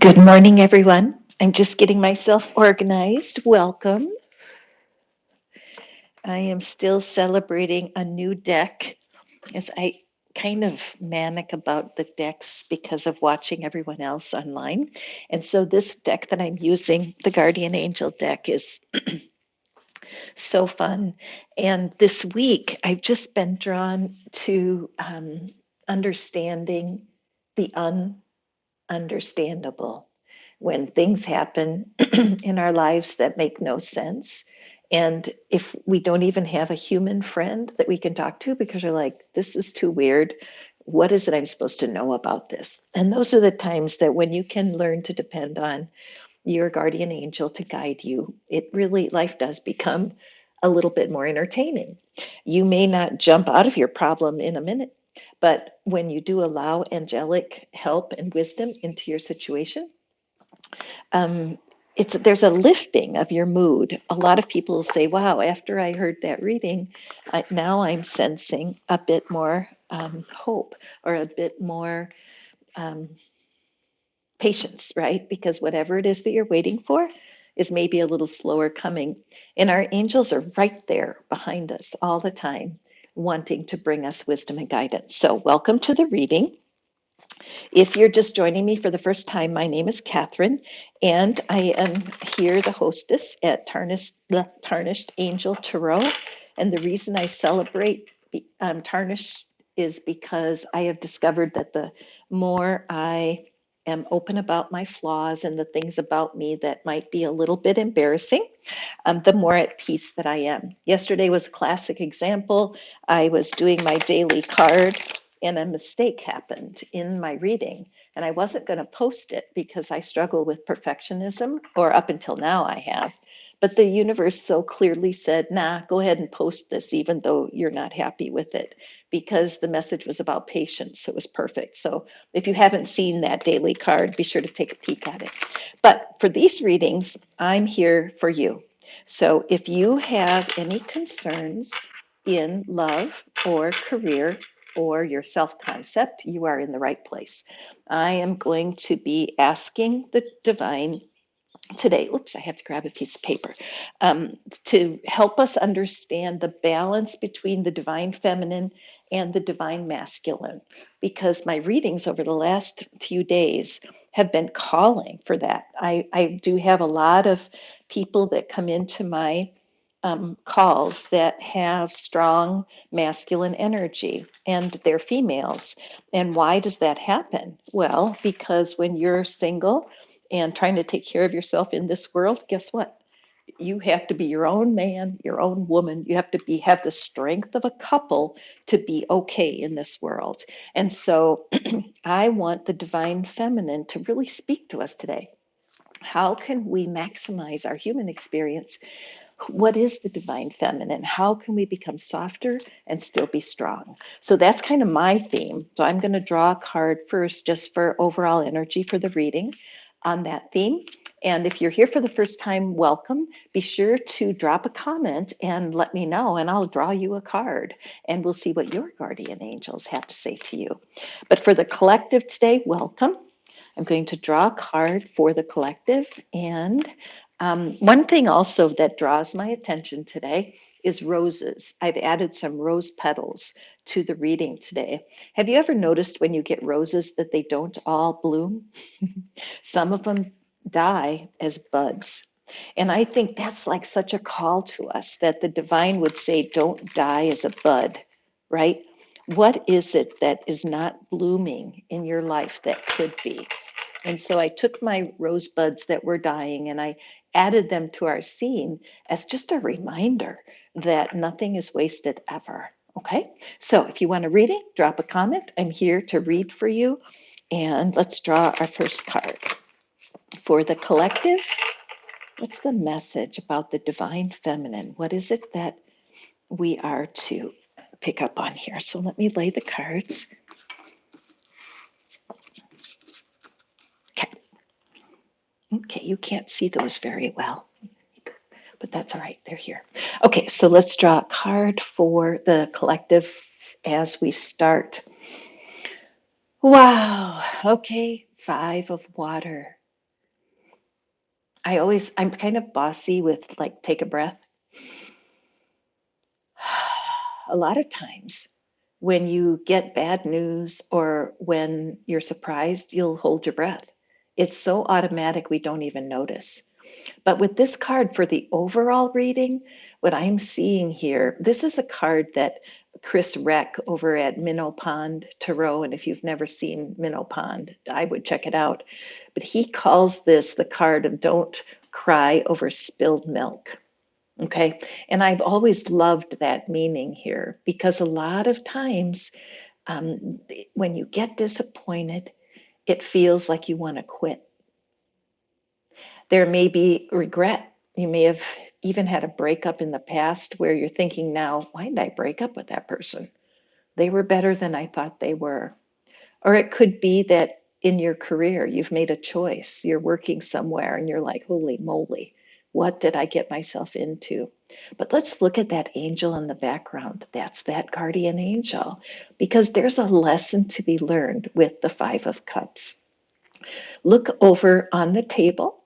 Good morning, everyone. I'm just getting myself organized. Welcome. I am still celebrating a new deck as I kind of manic about the decks because of watching everyone else online. And so this deck that I'm using, the Guardian Angel deck, is so fun. And this week, I've just been drawn to understanding the ununderstandable. When things happen in our lives that make no sense. And if we don't even have a human friend that we can talk to because we're like, this is too weird. What is it I'm supposed to know about this? And those are the times that when you can learn to depend on your guardian angel to guide you, it really, life does become a little bit more entertaining. You may not jump out of your problem in a minute, but when you do allow angelic help and wisdom into your situation, um, there's a lifting of your mood. A lot of people say, "Wow, after I heard that reading, now I'm sensing a bit more hope or a bit more um, patience," right? Because whatever it is that you're waiting for is maybe a little slower coming. And our angels are right there behind us all the time, wanting to bring us wisdom and guidance. So, welcome to the reading. If you're just joining me for the first time, my name is Catherine, and I am here, the hostess at Tarnished Angel Tarot. And the reason I celebrate Tarnished is because I have discovered that the more I am open about my flaws and the things about me that might be a little bit embarrassing, the more at peace that I am. Yesterday was a classic example. I was doing my daily card and a mistake happened in my reading. And I wasn't going to post it because I struggle with perfectionism, or up until now I have. But the universe so clearly said, nah, go ahead and post this, even though you're not happy with it, because the message was about patience. It was perfect. So if you haven't seen that daily card, be sure to take a peek at it. But for these readings, I'm here for you. So if you have any concerns in love or career or your self-concept, you are in the right place. I am going to be asking the divine today, oops, I have to grab a piece of paper, to help us understand the balance between the divine feminine and the divine masculine, because my readings over the last few days have been calling for that. I do have a lot of people that come into my calls that have strong masculine energy and they're females. And why does that happen? Well, because when you're single and trying to take care of yourself in this world, guess what? You have to be your own man, your own woman. You have to have the strength of a couple to be okay in this world. And so I want the divine feminine to really speak to us today. How can we maximize our human experience? What is the divine feminine? How can we become softer and still be strong? So that's kind of my theme. So I'm going to draw a card first just for overall energy for the reading on that theme. And if you're here for the first time, welcome. Be sure to drop a comment and let me know, and I'll draw you a card and we'll see what your guardian angels have to say to you. But for the collective today, welcome. I'm going to draw a card for the collective. And one thing also that draws my attention today is roses. I've added some rose petals to the reading today. Have you ever noticed when you get roses that they don't all bloom? Some of them die as buds. And I think that's like such a call to us that the divine would say, don't die as a bud, right? What is it that is not blooming in your life that could be? And so I took my rosebuds that were dying and I added them to our scene as just a reminder that nothing is wasted ever. Okay, so if you want a reading, drop a comment. I'm here to read for you. And let's draw our first card. For the collective, what's the message about the divine feminine? What is it that we are to pick up on here? So let me lay the cards. Okay. Okay, you can't see those very well, but that's all right. They're here. Okay, so let's draw a card for the collective as we start. Wow. Okay, 5 of water. I'm kind of bossy with like, take a breath. A lot of times when you get bad news or when you're surprised, you'll hold your breath. It's so automatic we don't even notice. But with this card for the overall reading, what I'm seeing here, this is a card that Chris Reck over at Minnow Pond Tarot, and if you've never seen Minnow Pond, I would check it out. But he calls this the card of don't cry over spilled milk. Okay. And I've always loved that meaning here because a lot of times when you get disappointed, it feels like you want to quit. There may be regret. You may have even had a breakup in the past where you're thinking now, why did I break up with that person? They were better than I thought they were. Or it could be that in your career, you've made a choice. You're working somewhere and you're like, holy moly, what did I get myself into? But let's look at that angel in the background. That's that guardian angel, because there's a lesson to be learned with the Five of Cups. Look over on the table.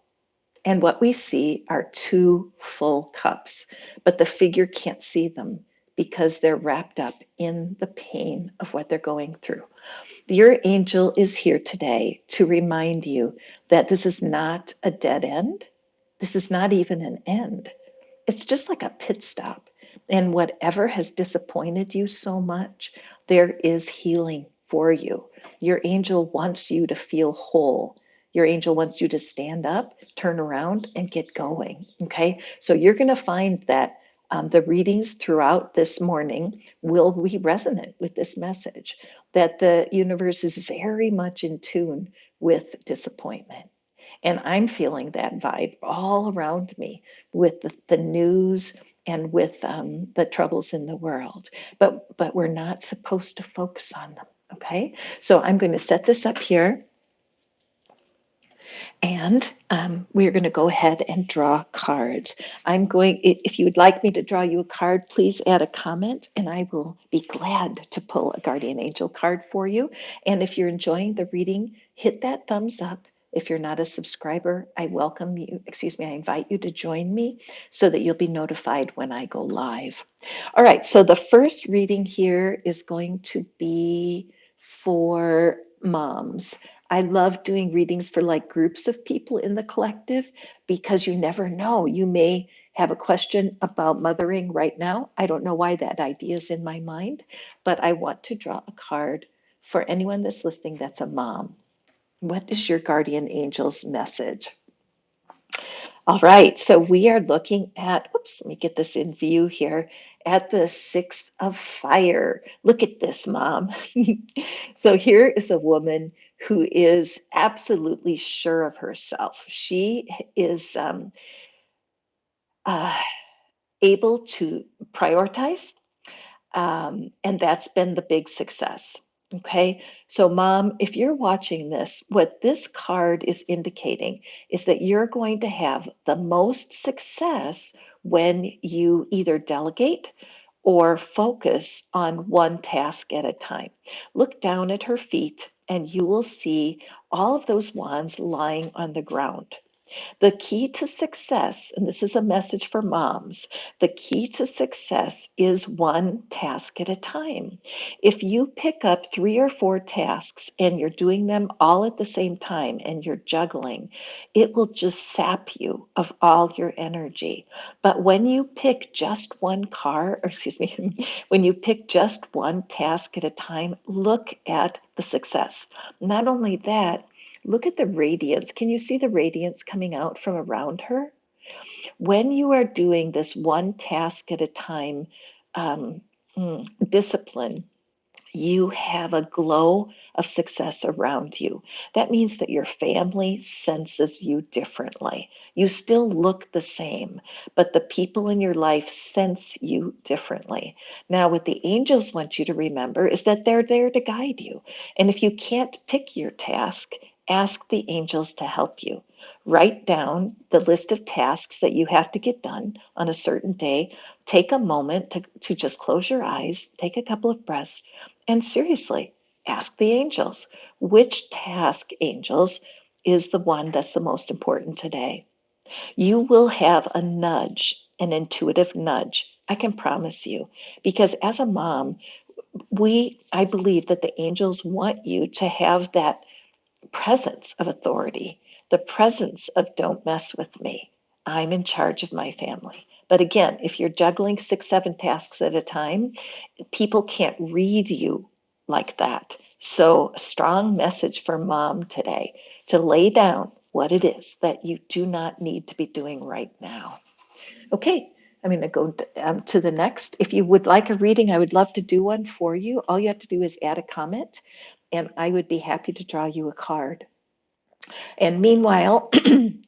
And what we see are two full cups, but the figure can't see them because they're wrapped up in the pain of what they're going through. Your angel is here today to remind you that this is not a dead end. This is not even an end. It's just like a pit stop. And whatever has disappointed you so much, there is healing for you. Your angel wants you to feel whole. Your angel wants you to stand up, turn around, and get going. Okay. So you're going to find that the readings throughout this morning will be resonant with this message that the universe is very much in tune with disappointment. And I'm feeling that vibe all around me with the news and with the troubles in the world. But we're not supposed to focus on them. Okay. So I'm going to set this up here. And we're going to go ahead and draw cards. If you would like me to draw you a card, please add a comment and I will be glad to pull a guardian angel card for you. And if you're enjoying the reading, hit that thumbs up. If you're not a subscriber, I invite you to join me so that you'll be notified when I go live. All right, so the first reading here is going to be for moms. I love doing readings for like groups of people in the collective because you never know. You may have a question about mothering right now. I don't know why that idea is in my mind, but I want to draw a card for anyone that's listening that's a mom. What is your guardian angel's message? All right, so we are looking at, let me get this in view here, at the Six of Fire. Look at this, Mom. So here is a woman who is absolutely sure of herself. She is uh, able to prioritize, and that's been the big success. Okay. So, Mom, if you're watching this, what this card is indicating is that you're going to have the most success when you either delegate or focus on one task at a time. Look down at her feet and you will see all of those wands lying on the ground. The key to success, and this is a message for moms, the key to success is one task at a time. If you pick up 3 or 4 tasks and you're doing them all at the same time and you're juggling, it will just sap you of all your energy. But when you pick just when you pick just one task at a time, look at the success. Not only that, look at the radiance. Can you see the radiance coming out from around her? When you are doing this one task at a time um, discipline, you have a glow of success around you. That means that your family senses you differently. You still look the same, but the people in your life sense you differently. Now, what the angels want you to remember is that they're there to guide you. And if you can't pick your task, ask the angels to help you. Write down the list of tasks that you have to get done on a certain day. Take a moment to just close your eyes, take a couple of breaths, and seriously, ask the angels, which task, angels, is the one that's the most important today? You will have a nudge, an intuitive nudge. I can promise you, because as a mom, I believe that the angels want you to have that presence of authority, the presence of don't mess with me. I'm in charge of my family. But again, if you're juggling 6, 7 tasks at a time, people can't read you like that. So, a strong message for mom today to lay down what it is that you do not need to be doing right now. Okay, I'm going to go to the next. If you would like a reading, I would love to do one for you. All you have to do is add a comment, and I would be happy to draw you a card. And meanwhile,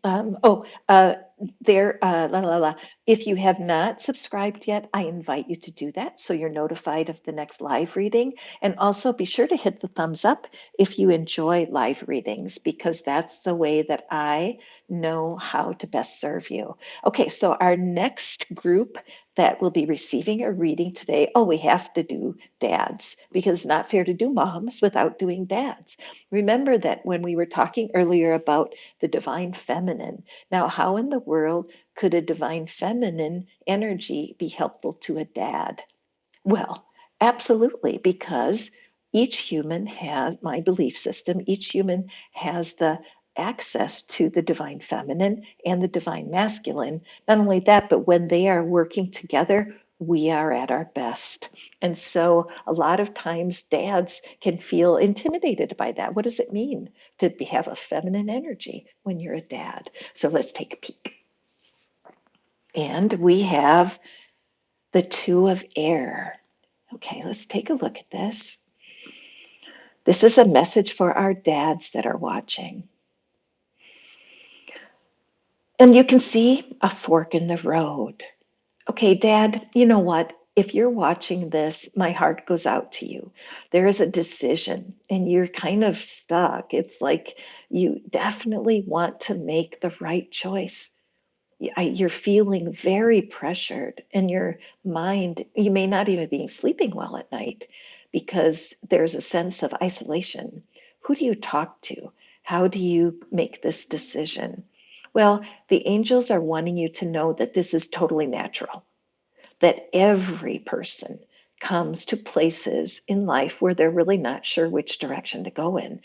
um, oh, uh, la la la. If you have not subscribed yet, I invite you to do that so you're notified of the next live reading. And also be sure to hit the thumbs up if you enjoy live readings, because that's the way that I know how to best serve you. Okay, so our next group that will be receiving a reading today. Oh, we have to do dads because it's not fair to do moms without doing dads. Remember that when we were talking earlier about the divine feminine, now how in the world could a divine feminine energy be helpful to a dad? Well, absolutely, because each human has my belief system, each human has the access to the divine feminine and the divine masculine. Not only that, but when they are working together, we are at our best. And so a lot of times dads can feel intimidated by that. What does it mean to have a feminine energy when you're a dad? So let's take a peek. And we have the Two of Air. Okay, let's take a look at this. This is a message for our dads that are watching. And you can see a fork in the road. Okay, Dad, you know what? If you're watching this, my heart goes out to you. There is a decision and you're kind of stuck. It's like you definitely want to make the right choice. You're feeling very pressured in your mind. You may not even be sleeping well at night because there's a sense of isolation. Who do you talk to? How do you make this decision? Well, the angels are wanting you to know that this is totally natural, that every person comes to places in life where they're really not sure which direction to go in.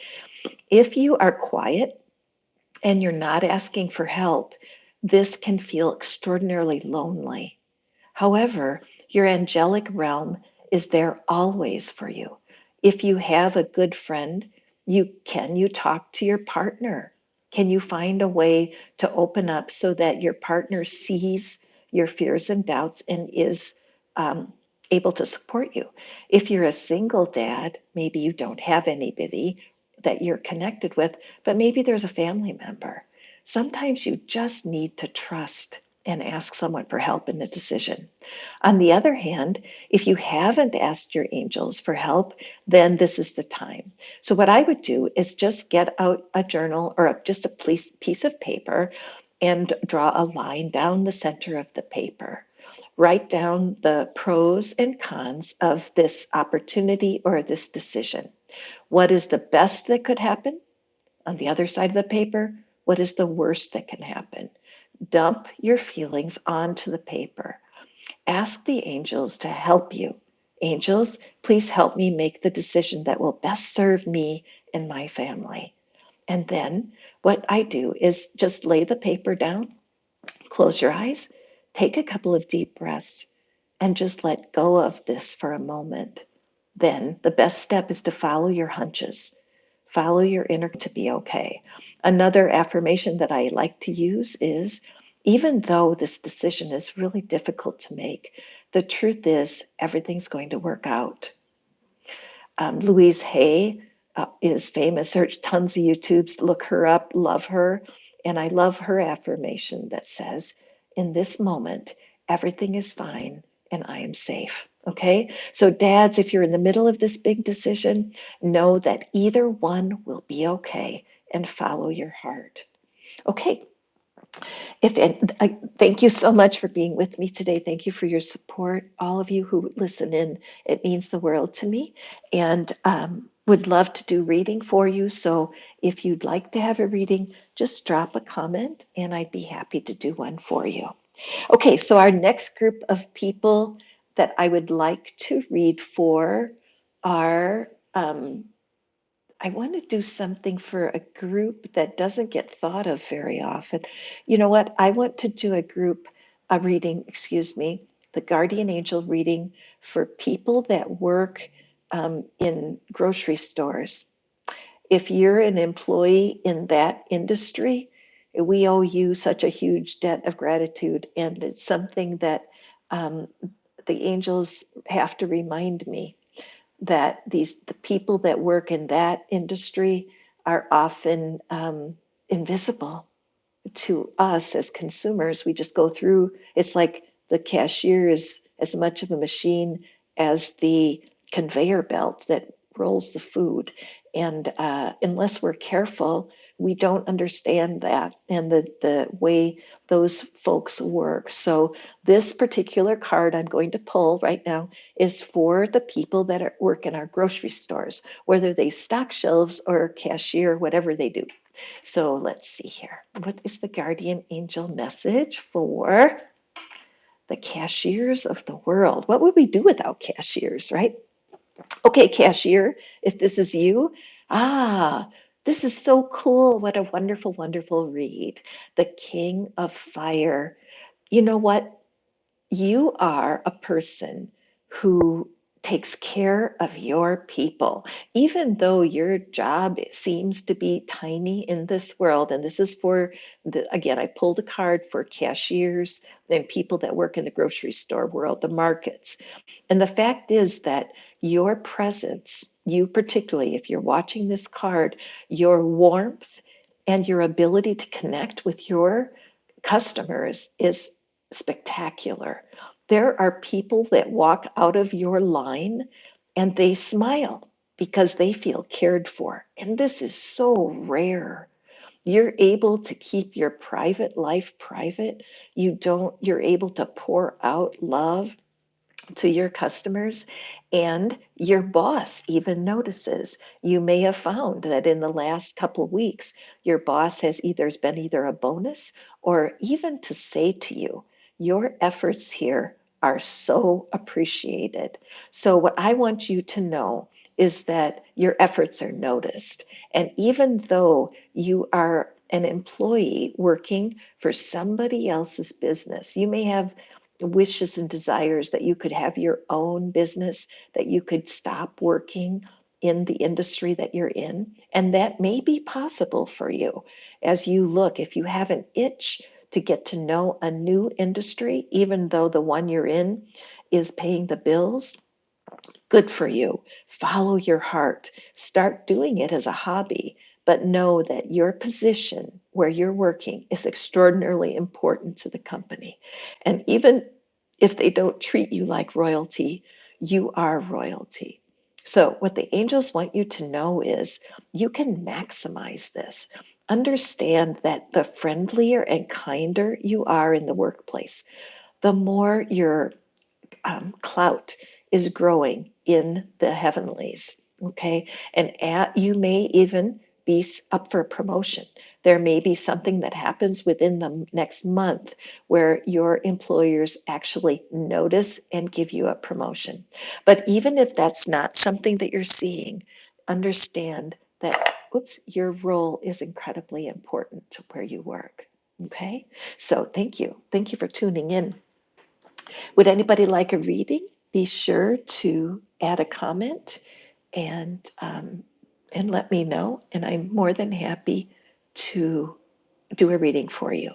If you are quiet and you're not asking for help, this can feel extraordinarily lonely. However, your angelic realm is there always for you. If you have a good friend, you talk to your partner? Can you find a way to open up so that your partner sees your fears and doubts and is um, able to support you? If you're a single dad, maybe you don't have anybody that you're connected with, but maybe there's a family member. Sometimes you just need to trust and ask someone for help in the decision. On the other hand, if you haven't asked your angels for help, then this is the time. So, what I would do is just get out a journal or just a piece of paper and draw a line down the center of the paper. Write down the pros and cons of this opportunity or this decision. What is the best that could happen? On the other side of the paper, what is the worst that can happen? Dump your feelings onto the paper. Ask the angels to help you. Angels, please help me make the decision that will best serve me and my family. And then what I do is just lay the paper down, close your eyes, take a couple of deep breaths, and just let go of this for a moment. Then the best step is to follow your hunches, follow your inner to be okay. Another affirmation that I like to use is even though this decision is really difficult to make, the truth is everything's going to work out. Louise Hay is famous. Search tons of YouTubes, look her up, love her. And I love her affirmation that says, in this moment, everything is fine and I am safe. Okay, so dads, if you're in the middle of this big decision, know that either one will be okay and follow your heart. Okay, thank you so much for being with me today. Thank you for your support. All of you who listen in, it means the world to me. And would love to do reading for you. So If you'd like to have a reading, just drop a comment and I'd be happy to do one for you. Okay, so our next group of people that I would like to read for are, I want to do something for a group that doesn't get thought of very often. You know what? I want to do a reading, excuse me, the guardian angel reading for people that work in grocery stores. If you're an employee in that industry, we owe you such a huge debt of gratitude. And it's something that um, the angels have to remind me that the people that work in that industry are often invisible to us as consumers. We just go through, it's like the cashier is as much of a machine as the conveyor belt that rolls the food. And unless we're careful, we don't understand that and the way those folks work. So this particular card I'm going to pull right now is for the people that work in our grocery stores, whether they stock shelves or cashier, whatever they do. So let's see here. What is the guardian angel message for the cashiers of the world? What would we do without cashiers, right? Okay, cashier, if this is you, this is so cool. What a wonderful, wonderful read. The King of Fire. You know what? You are a person who takes care of your people, even though your job seems to be tiny in this world. And this is for again, I pulled a card for cashiers and people that work in the grocery store world, the markets. And the fact is that your presence, you particularly, if you're watching this card, your warmth and your ability to connect with your customers is spectacular. There are people that walk out of your line and they smile because they feel cared for. And this is so rare. You're able to keep your private life private. You're able to pour out love to your customers, and your boss even notices. You may have found that in the last couple of weeks your boss has either a bonus or even to say to you, your efforts here are so appreciated. So what I want you to know is that your efforts are noticed, and even though you are an employee working for somebody else's business, you may have wishes and desires that you could have your own business, that you could stop working in the industry that you're in. And that may be possible for you as you look, if you have an itch to get to know a new industry, even though the one you're in is paying the bills. Good for you. Follow your heart. Start doing it as a hobby, but know that your position where you're working is extraordinarily important to the company. And even if they don't treat you like royalty, you are royalty. So, what the angels want you to know is you can maximize this. Understand that the friendlier and kinder you are in the workplace, the more your clout is growing in the heavenlies. Okay. And you may even be up for promotion. There may be something that happens within the next month where your employers actually notice and give you a promotion. But even if that's not something that you're seeing, understand that, oops, your role is incredibly important to where you work. Okay. So thank you. Thank you for tuning in. Would anybody like a reading? Be sure to add a comment and let me know, and I'm more than happy to do a reading for you.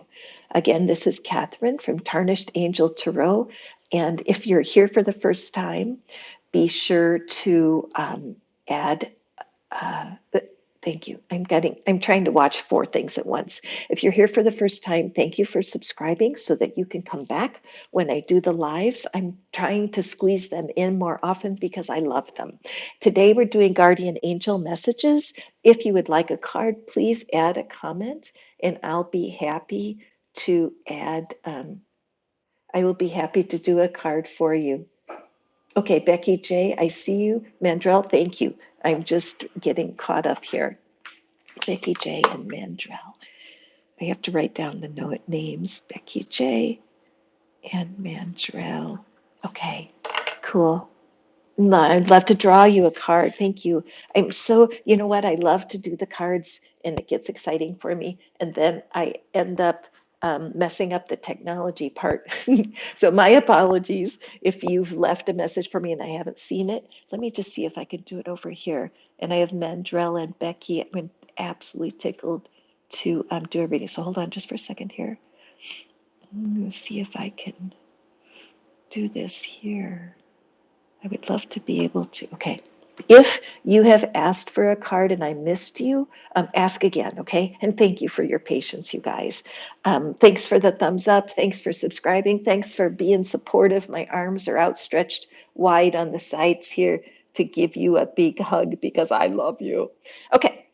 Again, this is Catherine from Tarnished Angel Tarot, and if you're here for the first time, be sure to add thank you. I'm trying to watch four things at once. If you're here for the first time, thank you for subscribing so that you can come back when I do the lives. I'm trying to squeeze them in more often because I love them. Today we're doing guardian angel messages. If you would like a card, please add a comment and I'll be happy to add, I will be happy to do a card for you. Okay, Becky J, I see you. Mandrell, thank you. I'm just getting caught up here. Becky J and Mandrell. I have to write down the names. Becky J and Mandrell. Okay, cool. I'd love to draw you a card. Thank you. I'm so, you know what? I love to do the cards and it gets exciting for me. And then I end up messing up the technology part. So my apologies if you've left a message for me and I haven't seen it. Let me just see if I can do it over here. And I have Mandrell and Becky. I'm absolutely tickled to do a reading. So hold on just for a second here. I'm going to see if I can do this here. I would love to be able to. Okay. If you have asked for a card and I missed you, ask again, okay? And thank you for your patience, you guys. Thanks for the thumbs up. Thanks for subscribing. Thanks for being supportive. My arms are outstretched wide on the sides here to give you a big hug because I love you. Okay,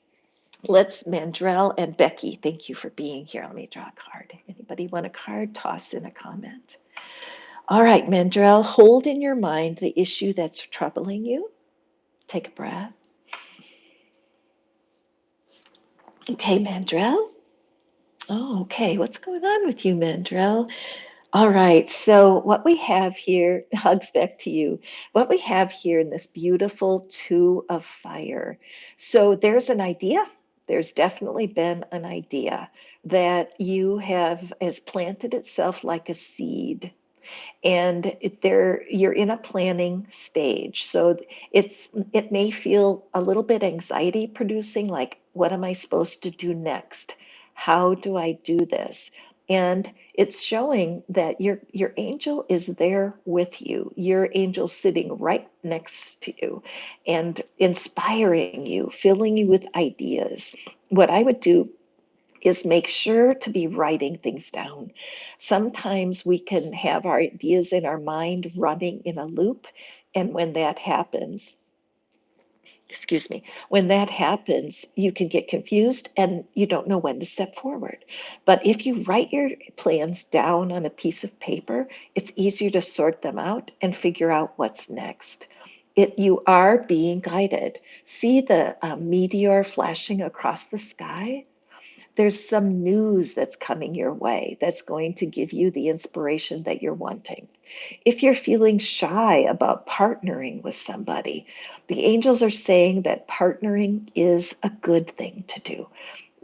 let's Mandrell and Becky. Thank you for being here. Let me draw a card. Anybody want a card? Toss in a comment. All right, Mandrell, hold in your mind the issue that's troubling you. Take a breath. Okay, Mandrell. Oh, okay. What's going on with you, Mandrell? All right. So, what we have here, hugs back to you. What we have here in this beautiful two of fire. So, there's an idea. There's definitely been an idea that you have has planted itself like a seed, and you're in a planning stage, so it may feel a little bit anxiety producing, like what am I supposed to do next, how do I do this? And it's showing that your angel is there with you, your angel sitting right next to you and inspiring you, filling you with ideas. What I would do is make sure to be writing things down. Sometimes we can have our ideas in our mind running in a loop. And when that happens, excuse me, when that happens, you can get confused and you don't know when to step forward. But if you write your plans down on a piece of paper, it's easier to sort them out and figure out what's next. You are being guided. See the meteor flashing across the sky? There's some news that's coming your way that's going to give you the inspiration that you're wanting. If you're feeling shy about partnering with somebody, the angels are saying that partnering is a good thing to do.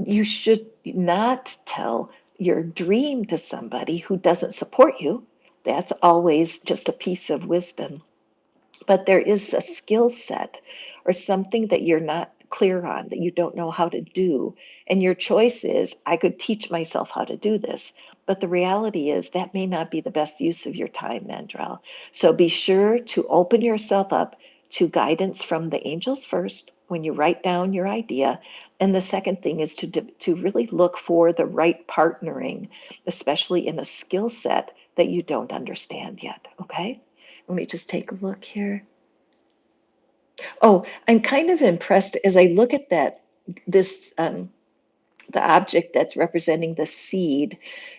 You should not tell your dream to somebody who doesn't support you. That's always just a piece of wisdom. But there is a skill set or something that you're not clear on, that you don't know how to do. And your choice is, I could teach myself how to do this. But the reality is that may not be the best use of your time, Mandrell. So be sure to open yourself up to guidance from the angels first when you write down your idea. And the second thing is to really look for the right partnering, especially in a skill set that you don't understand yet. Okay? Let me just take a look here. Oh, I'm kind of impressed as I look at the object that's representing the seed.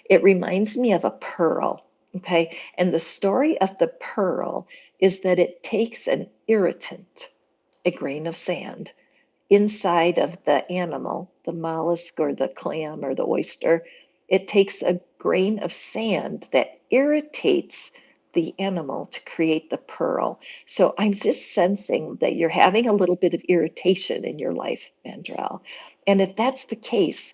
It reminds me of a pearl. Okay. And the story of the pearl is that it takes an irritant, a grain of sand, inside of the animal, the mollusk or the clam or the oyster. It takes a grain of sand that irritates the animal to create the pearl. So I'm just sensing that you're having a little bit of irritation in your life, Mandrell. And if that's the case,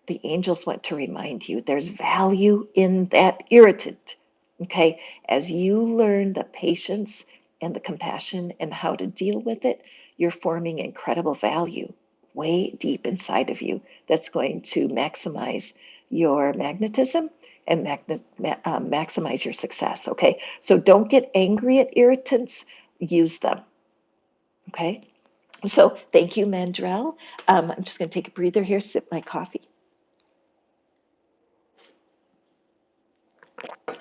the angels want to remind you there's value in that irritant. Okay, as you learn the patience and the compassion and how to deal with it, you're forming incredible value way deep inside of you that's going to maximize your magnetism and maximize your success. Okay, so don't get angry at irritants, use them. Okay, so thank you, Mandrell. I'm just going to take a breather here, sip my coffee.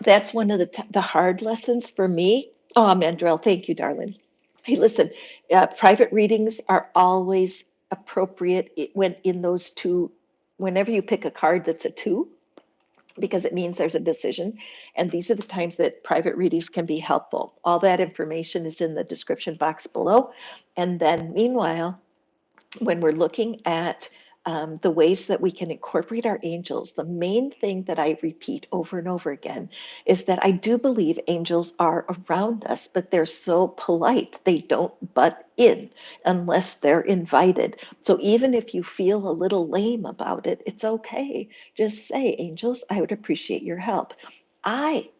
That's one of the hard lessons for me. Oh, Mandrell, thank you, darling. Hey, listen, private readings are always appropriate when in those two, whenever you pick a card that's a two, because it means there's a decision. And these are the times that private readings can be helpful. All that information is in the description box below. And then meanwhile, when we're looking at the ways that we can incorporate our angels, the main thing that I repeat over and over again is that I do believe angels are around us, but they're so polite. They don't butt in unless they're invited. So even if you feel a little lame about it, it's okay. Just say, angels, I would appreciate your help.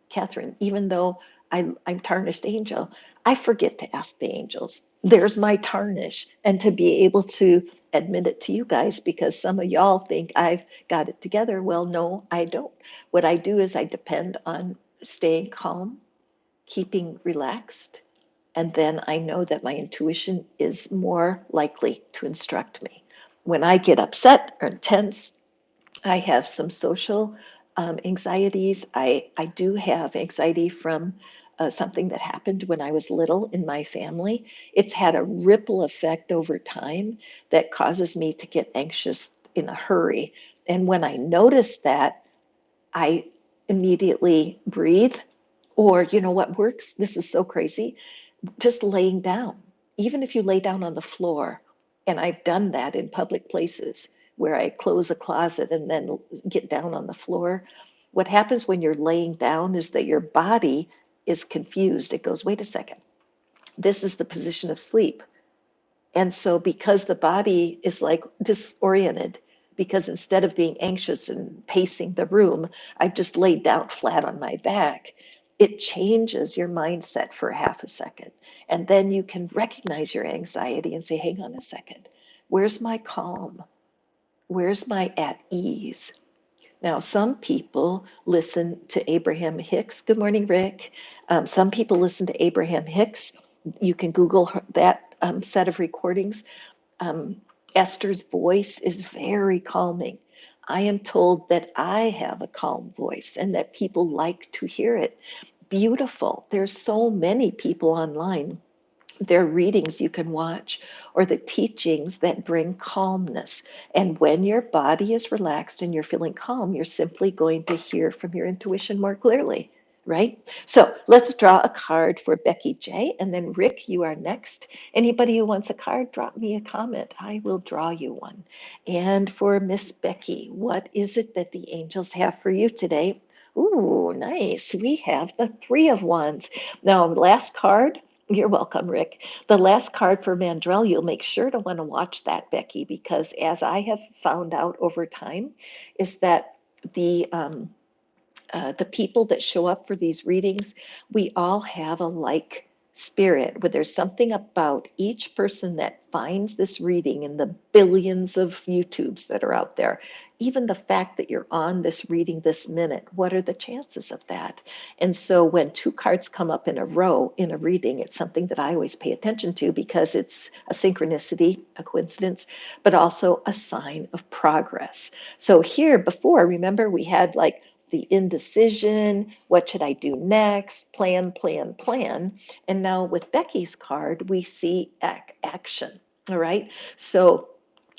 Catherine, even though I'm tarnished angel, I forget to ask the angels. There's my tarnish. And to be able to admit it to you guys, because some of y'all think I've got it together. Well, no, I don't. What I do is I depend on staying calm, keeping relaxed, and then I know that my intuition is more likely to instruct me. When I get upset or tense, I have some social anxieties. I do have anxiety from something that happened when I was little in my family. It's had a ripple effect over time that causes me to get anxious in a hurry. And when I notice that, I immediately breathe. Or, you know what works? This is so crazy. Just laying down. Even if you lay down on the floor, and I've done that in public places where I close a closet and then get down on the floor. What happens when you're laying down is that your body is confused. It goes, wait a second, this is the position of sleep. And so, because the body is like disoriented, because instead of being anxious and pacing the room, I just laid down flat on my back, it changes your mindset for half a second. And then you can recognize your anxiety and say, hang on a second, where's my calm? Where's my at ease? Now, some people listen to Abraham Hicks. Good morning, Rick. Some people listen to Abraham Hicks. You can Google that set of recordings. Esther's voice is very calming. I am told that I have a calm voice and that people like to hear it. Beautiful. There's so many people online. There are readings you can watch or the teachings that bring calmness. And when your body is relaxed and you're feeling calm, you're simply going to hear from your intuition more clearly, right? So let's draw a card for Becky J. And then Rick, you are next. Anybody who wants a card, drop me a comment. I will draw you one. And for Miss Becky, what is it that the angels have for you today? Ooh, nice. We have the Three of Wands. Now, last card. You're welcome, Rick. The last card for Mandrell, you'll make sure to want to watch that, Becky, because as I have found out over time, is that the people that show up for these readings, we all have a like spirit, but there's something about each person that finds this reading in the billions of YouTubes that are out there. Even the fact that you're on this reading this minute, what are the chances of that? And so when two cards come up in a row in a reading, it's something that I always pay attention to because it's a synchronicity, a coincidence, but also a sign of progress. So here before, remember we had like the indecision, what should I do next, plan, plan, plan. And now with Becky's card, we see action, all right? So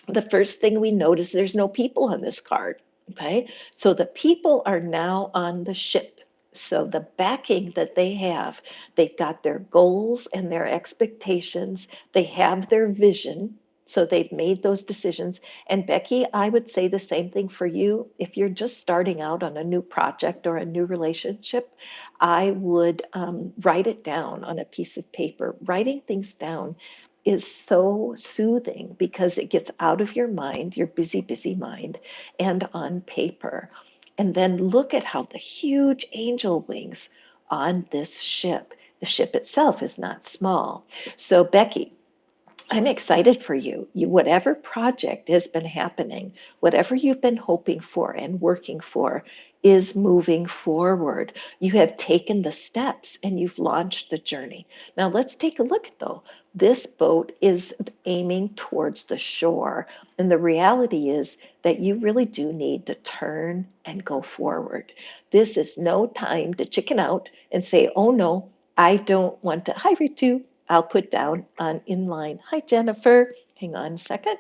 the first thing we notice, there's no people on this card, okay? So the people are now on the ship. So the backing that they have, they've got their goals and their expectations, they have their vision, so they've made those decisions. And Becky, I would say the same thing for you. If you're just starting out on a new project or a new relationship, I would write it down on a piece of paper. Writing things down is so soothing because it gets out of your mind, your busy, busy mind, and on paper. And then look at how the huge angel wings on this ship. The ship itself is not small. So, Becky, I'm excited for you. Whatever project has been happening, whatever you've been hoping for and working for is moving forward. You have taken the steps and you've launched the journey. Now let's take a look though. This boat is aiming towards the shore. And the reality is that you really do need to turn and go forward. This is no time to chicken out and say, oh no, I don't want to. Hi, Ritu. I'll put down on inline. Hi, Jennifer. Hang on a second.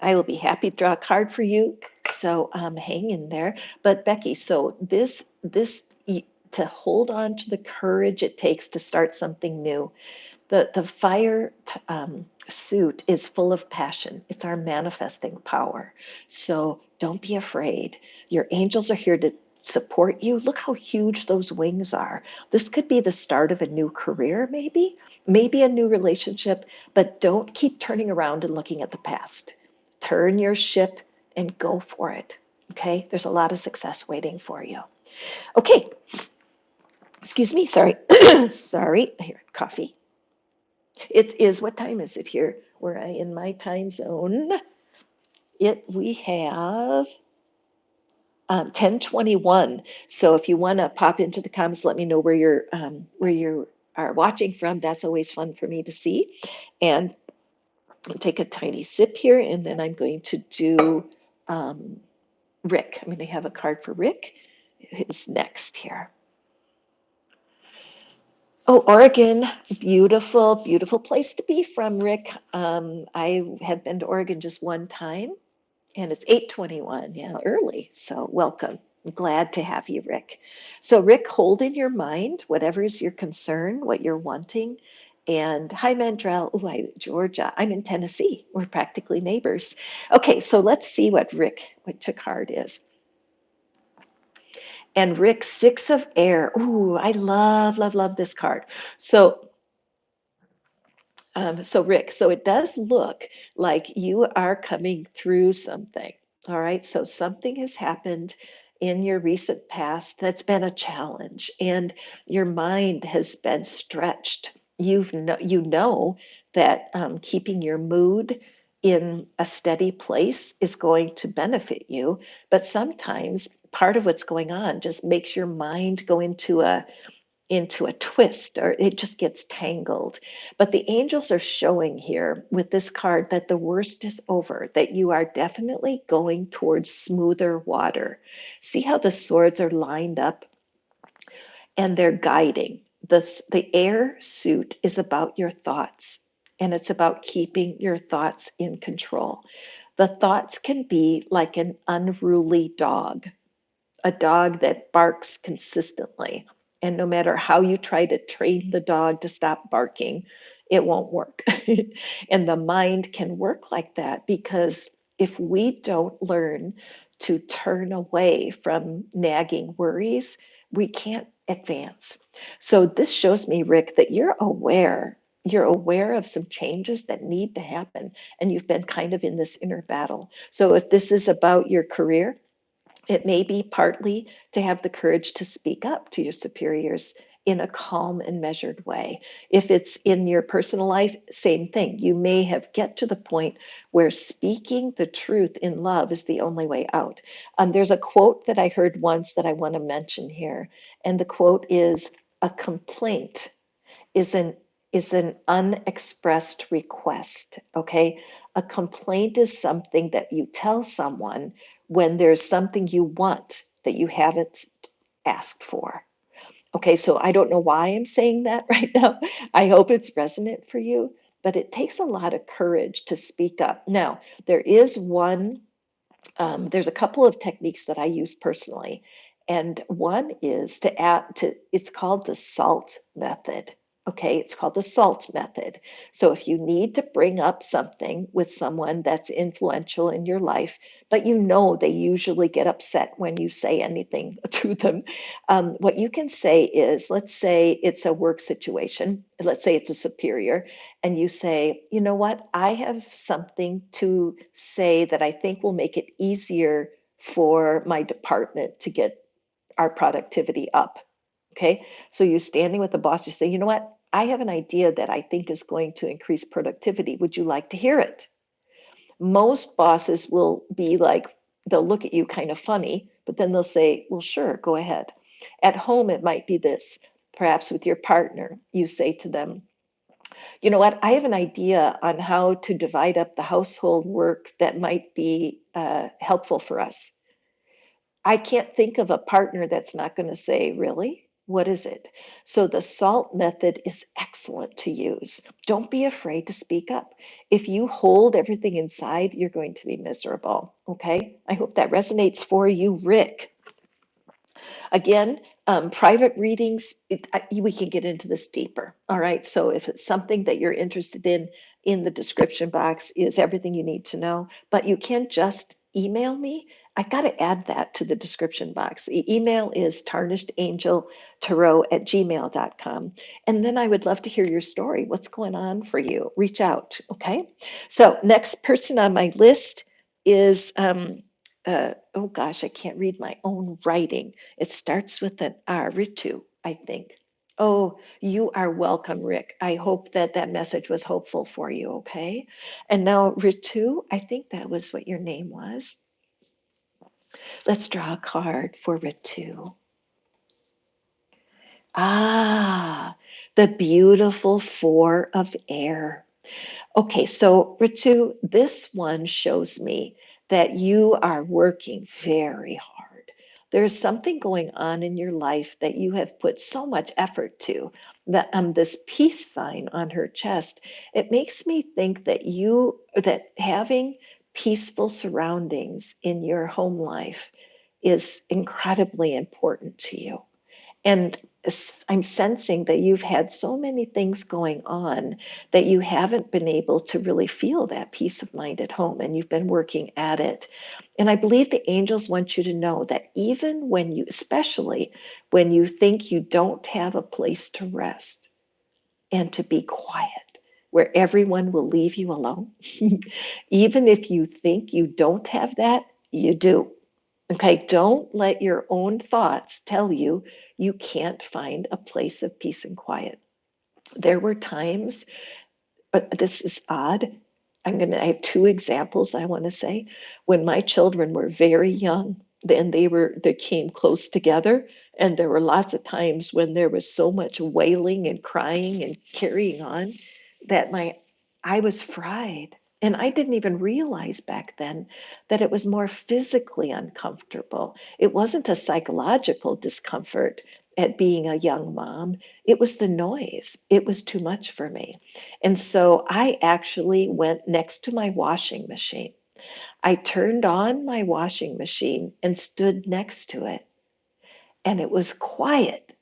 I will be happy to draw a card for you. So hang in there. But Becky, so to hold on to the courage it takes to start something new, The fire suit is full of passion. It's our manifesting power. So don't be afraid. Your angels are here to support you. Look how huge those wings are. This could be the start of a new career, maybe a new relationship, but don't keep turning around and looking at the past. Turn your ship and go for it. Okay, there's a lot of success waiting for you. Okay, excuse me, sorry. Sorry, here, coffee. It is, what time is it here? We're in my time zone. We have 10:21. So if you want to pop into the comments, let me know where you are watching from. That's always fun for me to see. And I'll take a tiny sip here, and then I'm going to do Rick. I'm going to have a card for Rick. Who's next here? Oh, Oregon, beautiful, beautiful place to be from, Rick. I have been to Oregon just one time, and it's 8:21, yeah, early. So welcome. I'm glad to have you, Rick. So Rick, hold in your mind whatever is your concern, what you're wanting. And hi, Mandrell. Oh, Georgia. I'm in Tennessee. We're practically neighbors. Okay, so let's see which card is. And Rick, Six of Air. Ooh, I love, love, love this card. So Rick, so it does look like you are coming through something. All right. So something has happened in your recent past that's been a challenge, and your mind has been stretched. You know that keeping your mood in a steady place is going to benefit you, but sometimes part of what's going on just makes your mind go into a twist, or it just gets tangled. But the angels are showing here with this card that the worst is over, that you are definitely going towards smoother water. See how the swords are lined up and they're guiding. The air suit is about your thoughts, and it's about keeping your thoughts in control. The thoughts can be like an unruly dog, a dog that barks consistently. And no matter how you try to train the dog to stop barking, it won't work. And the mind can work like that because if we don't learn to turn away from nagging worries, we can't advance. So this shows me, Rick, that you're aware. You're aware of some changes that need to happen, and you've been kind of in this inner battle. So if this is about your career, it may be partly to have the courage to speak up to your superiors in a calm and measured way. If it's in your personal life, same thing. You may have get to the point where speaking the truth in love is the only way out. There's a quote that I heard once that I want to mention here, and the quote is, "A complaint is an unexpressed request." Okay, a complaint is something that you tell someone when there's something you want that you haven't asked for. Okay, so I don't know why I'm saying that right now. I hope it's resonant for you, but it takes a lot of courage to speak up. Now, there's a couple of techniques that I use personally, and one is it's called the SALT method. Okay, it's called the SALT method. So if you need to bring up something with someone that's influential in your life, but you know they usually get upset when you say anything to them, what you can say is, let's say it's a work situation, let's say it's a superior, and you say, you know what, I have something to say that I think will make it easier for my department to get our productivity up. Okay. So you're standing with the boss, you say, you know what, I have an idea that I think is going to increase productivity. Would you like to hear it? Most bosses will be like, they'll look at you kind of funny, but then they'll say, well, sure, go ahead. At home, it might be this. Perhaps with your partner, you say to them, you know what? I have an idea on how to divide up the household work that might be helpful for us. I can't think of a partner that's not going to say, really? What is it? So the SALT method is excellent to use. Don't be afraid to speak up. If you hold everything inside, you're going to be miserable. Okay? I hope that resonates for you, Rick. Again, Private readings, we can get into this deeper. All right. So if it's something that you're interested in the description box is everything you need to know. But you can't just email me. I got to add that to the description box. The email is tarnishedangeltarot@gmail.com. And then I would love to hear your story. What's going on for you? Reach out. Okay. So next person on my list is oh gosh, I can't read my own writing. It starts with an R, Ritu, I think. Oh, you are welcome, Rick. I hope that that message was hopeful for you, okay? And now, Ritu, I think that was what your name was. Let's draw a card for Ritu. Ah, the beautiful Four of Air. Okay, so Ritu, this one shows me that you are working very hard. There's something going on in your life that you have put so much effort to. That this peace sign on her chest, it makes me think that that having peaceful surroundings in your home life is incredibly important to you. And I'm sensing that you've had so many things going on that you haven't been able to really feel that peace of mind at home, and you've been working at it. And I believe the angels want you to know that even when you, especially when you think you don't have a place to rest and to be quiet, where everyone will leave you alone, even if you think you don't have that, you do. Okay, don't let your own thoughts tell you you can't find a place of peace and quiet. There were times, but this is odd. I have two examples I want to say. When my children were very young, then they came close together, and there were lots of times when there was so much wailing and crying and carrying on that my I was fried. And I didn't even realize back then that it was more physically uncomfortable. It wasn't a psychological discomfort at being a young mom. It was the noise. It was too much for me. And so I actually went next to my washing machine. I turned on my washing machine and stood next to it, and it was quiet.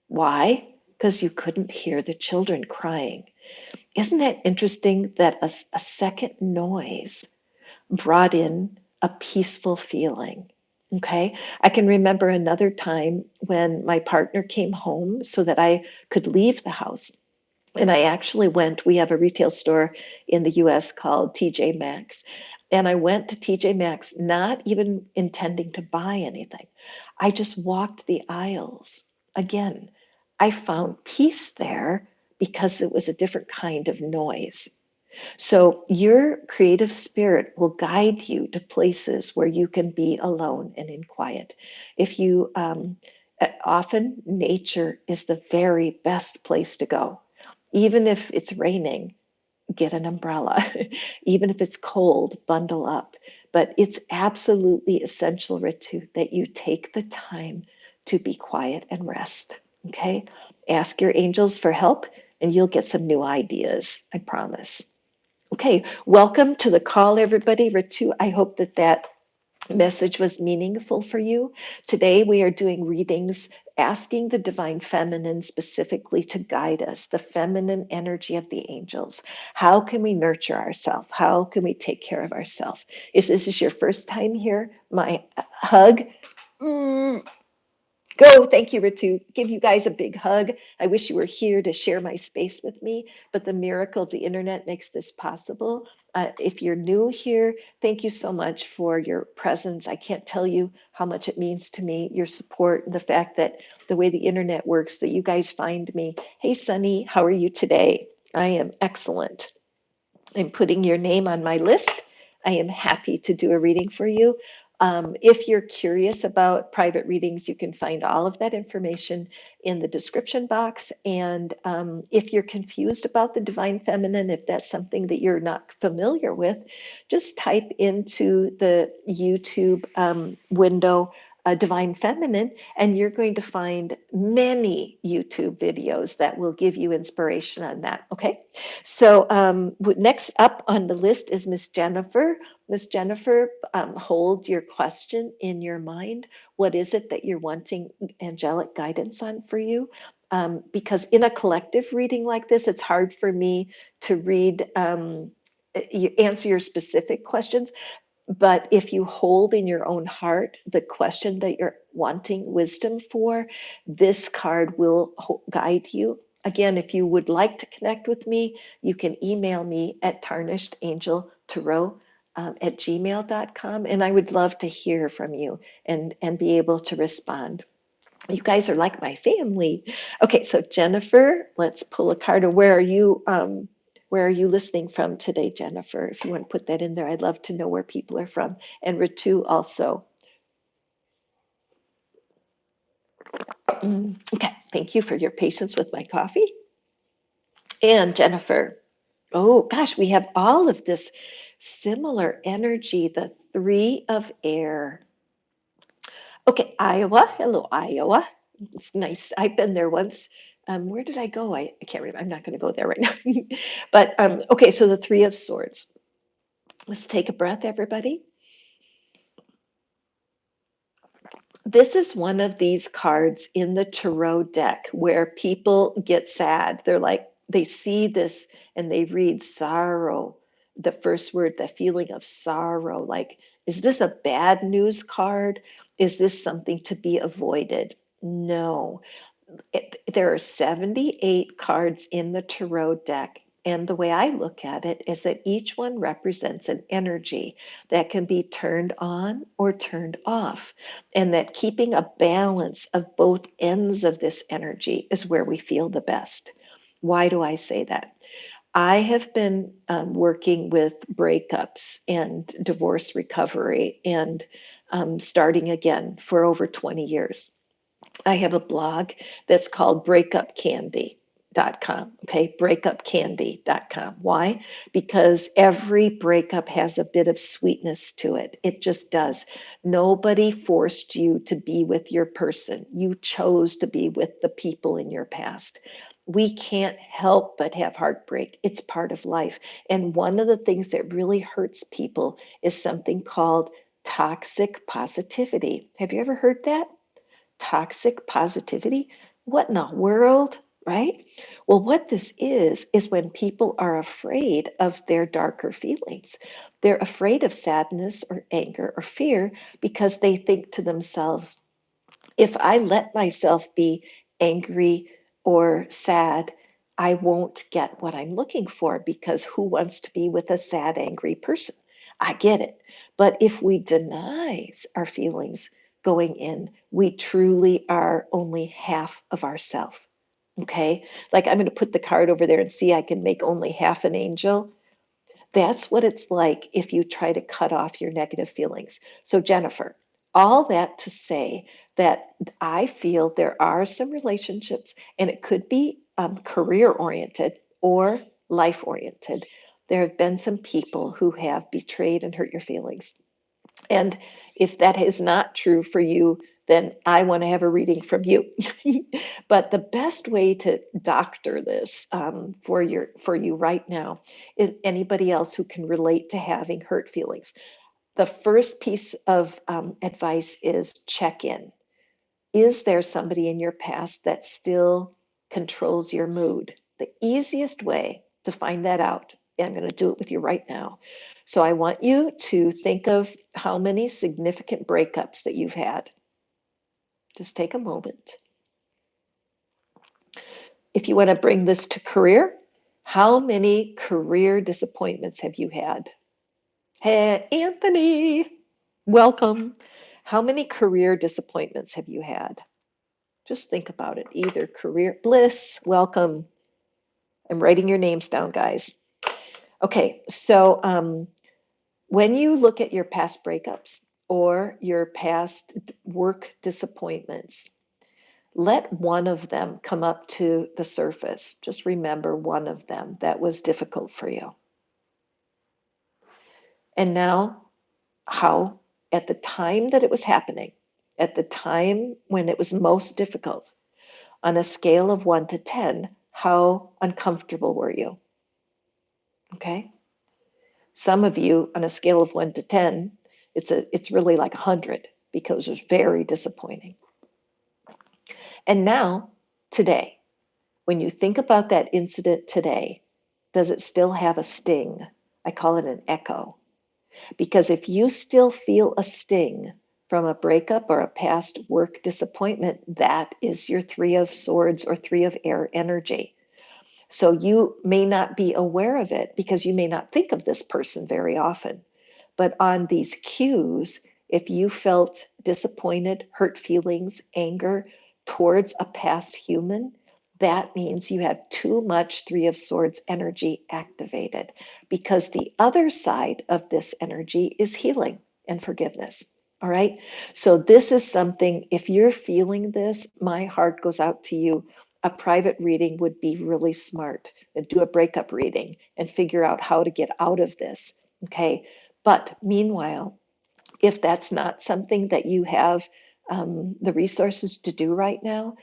Why? Because you couldn't hear the children crying. Isn't that interesting that a second noise brought in a peaceful feeling? Okay. I can remember another time when my partner came home so that I could leave the house. And I actually went, we have a retail store in the US called TJ Maxx. And I went to TJ Maxx not even intending to buy anything. I just walked the aisles. Again, I found peace there because it was a different kind of noise. So your creative spirit will guide you to places where you can be alone and in quiet. If you often nature is the very best place to go. Even if it's raining, get an umbrella. Even if it's cold, bundle up. But it's absolutely essential, Ritu, that you take the time to be quiet and rest. Okay? Ask your angels for help and you'll get some new ideas, I promise. Okay, welcome to the call, everybody. Ritu, I hope that that message was meaningful for you. Today, we are doing readings asking the divine feminine specifically to guide us, the feminine energy of the angels. How can we nurture ourselves? How can we take care of ourselves? If this is your first time here, my hug. Go. Thank you, Ritu. Give you guys a big hug. I wish you were here to share my space with me, but the miracle of the internet makes this possible. If you're new here, thank you so much for your presence. I can't tell you how much it means to me, your support, and the fact that the way the internet works, that you guys find me. Hey, Sunny, how are you today? I am excellent. I'm putting your name on my list. I am happy to do a reading for you. If you're curious about private readings, you can find all of that information in the description box. And if you're confused about the divine feminine, if that's something that you're not familiar with, just type into the YouTube window divine feminine, and you're going to find many YouTube videos that will give you inspiration on that. Okay. So next up on the list is Miss Jennifer. Miss Jennifer, hold your question in your mind. What is it that you're wanting angelic guidance on for you? Because in a collective reading like this, it's hard for me to read, answer your specific questions. But if you hold in your own heart the question that you're wanting wisdom for, this card will guide you. Again, if you would like to connect with me, you can email me at TarnishedAngelTarot at gmail.com. And I would love to hear from you and be able to respond. You guys are like my family. Okay, so Jennifer, let's pull a card. Or where are you listening from today, Jennifer? If you want to put that in there, I'd love to know where people are from. And Ritu also. Okay, thank you for your patience with my coffee. And Jennifer, oh gosh, we have all of this similar energy, the three of air. Okay, Iowa. Hello, Iowa. It's nice. I've been there once. Where did I go? I can't remember. I'm not going to go there right now. But okay, so the Three of Swords. Let's take a breath, everybody. This is one of these cards in the tarot deck where people get sad. They're like, they see this and they read sorrow, the first word, the feeling of sorrow. Like, is this a bad news card? Is this something to be avoided? No. There are 78 cards in the tarot deck. And the way I look at it is that each one represents an energy that can be turned on or turned off. And that keeping a balance of both ends of this energy is where we feel the best. Why do I say that? I have been working with breakups and divorce recovery and starting again for over 20 years. I have a blog that's called breakupcandy.com. Okay, breakupcandy.com. Why? Because every breakup has a bit of sweetness to it. It just does. Nobody forced you to be with your person. You chose to be with the people in your past. We can't help but have heartbreak. It's part of life. And one of the things that really hurts people is something called toxic positivity. Have you ever heard that? Toxic positivity? What in the world, right? Well, what this is when people are afraid of their darker feelings. They're afraid of sadness or anger or fear because they think to themselves, if I let myself be angry or sad, I won't get what I'm looking for because who wants to be with a sad, angry person? I get it. But if we deny our feelings going in, we truly are only half of ourself. Okay? Like I'm going to put the card over there and see I can make only half an angel. That's what it's like if you try to cut off your negative feelings. So, Jennifer, all that to say that I feel there are some relationships, and it could be career oriented or life oriented. There have been some people who have betrayed and hurt your feelings. And if that is not true for you, then I want to have a reading from you. But the best way to doctor this for you right now is anybody else who can relate to having hurt feelings. The first piece of advice is check in. Is there somebody in your past that still controls your mood? The easiest way to find that out, and I'm going to do it with you right now. So I want you to think of how many significant breakups that you've had. Just take a moment. If you want to bring this to career, how many career disappointments have you had? Hey, Anthony, welcome. How many career disappointments have you had? Just think about it. Either career bliss, welcome. I'm writing your names down, guys. Okay, so when you look at your past breakups or your past work disappointments, let one of them come up to the surface. Just remember one of them that was difficult for you. And now, how, at the time that it was happening, at the time when it was most difficult, on a scale of 1 to 10, how uncomfortable were you? Okay. Some of you, on a scale of 1 to 10, it's really like 100 because it's very disappointing. And now, today, when you think about that incident today, does it still have a sting? I call it an echo. Because if you still feel a sting from a breakup or a past work disappointment, that is your Three of Swords or Three of Air energy. So you may not be aware of it because you may not think of this person very often. But on these cues, if you felt disappointed, hurt feelings, anger towards a past human, that means you have too much Three of Swords energy activated, because the other side of this energy is healing and forgiveness. All right. So, this is something, if you're feeling this, my heart goes out to you. A private reading would be really smart. Do a breakup reading and figure out how to get out of this. Okay. But meanwhile, if that's not something that you have the resources to do right now,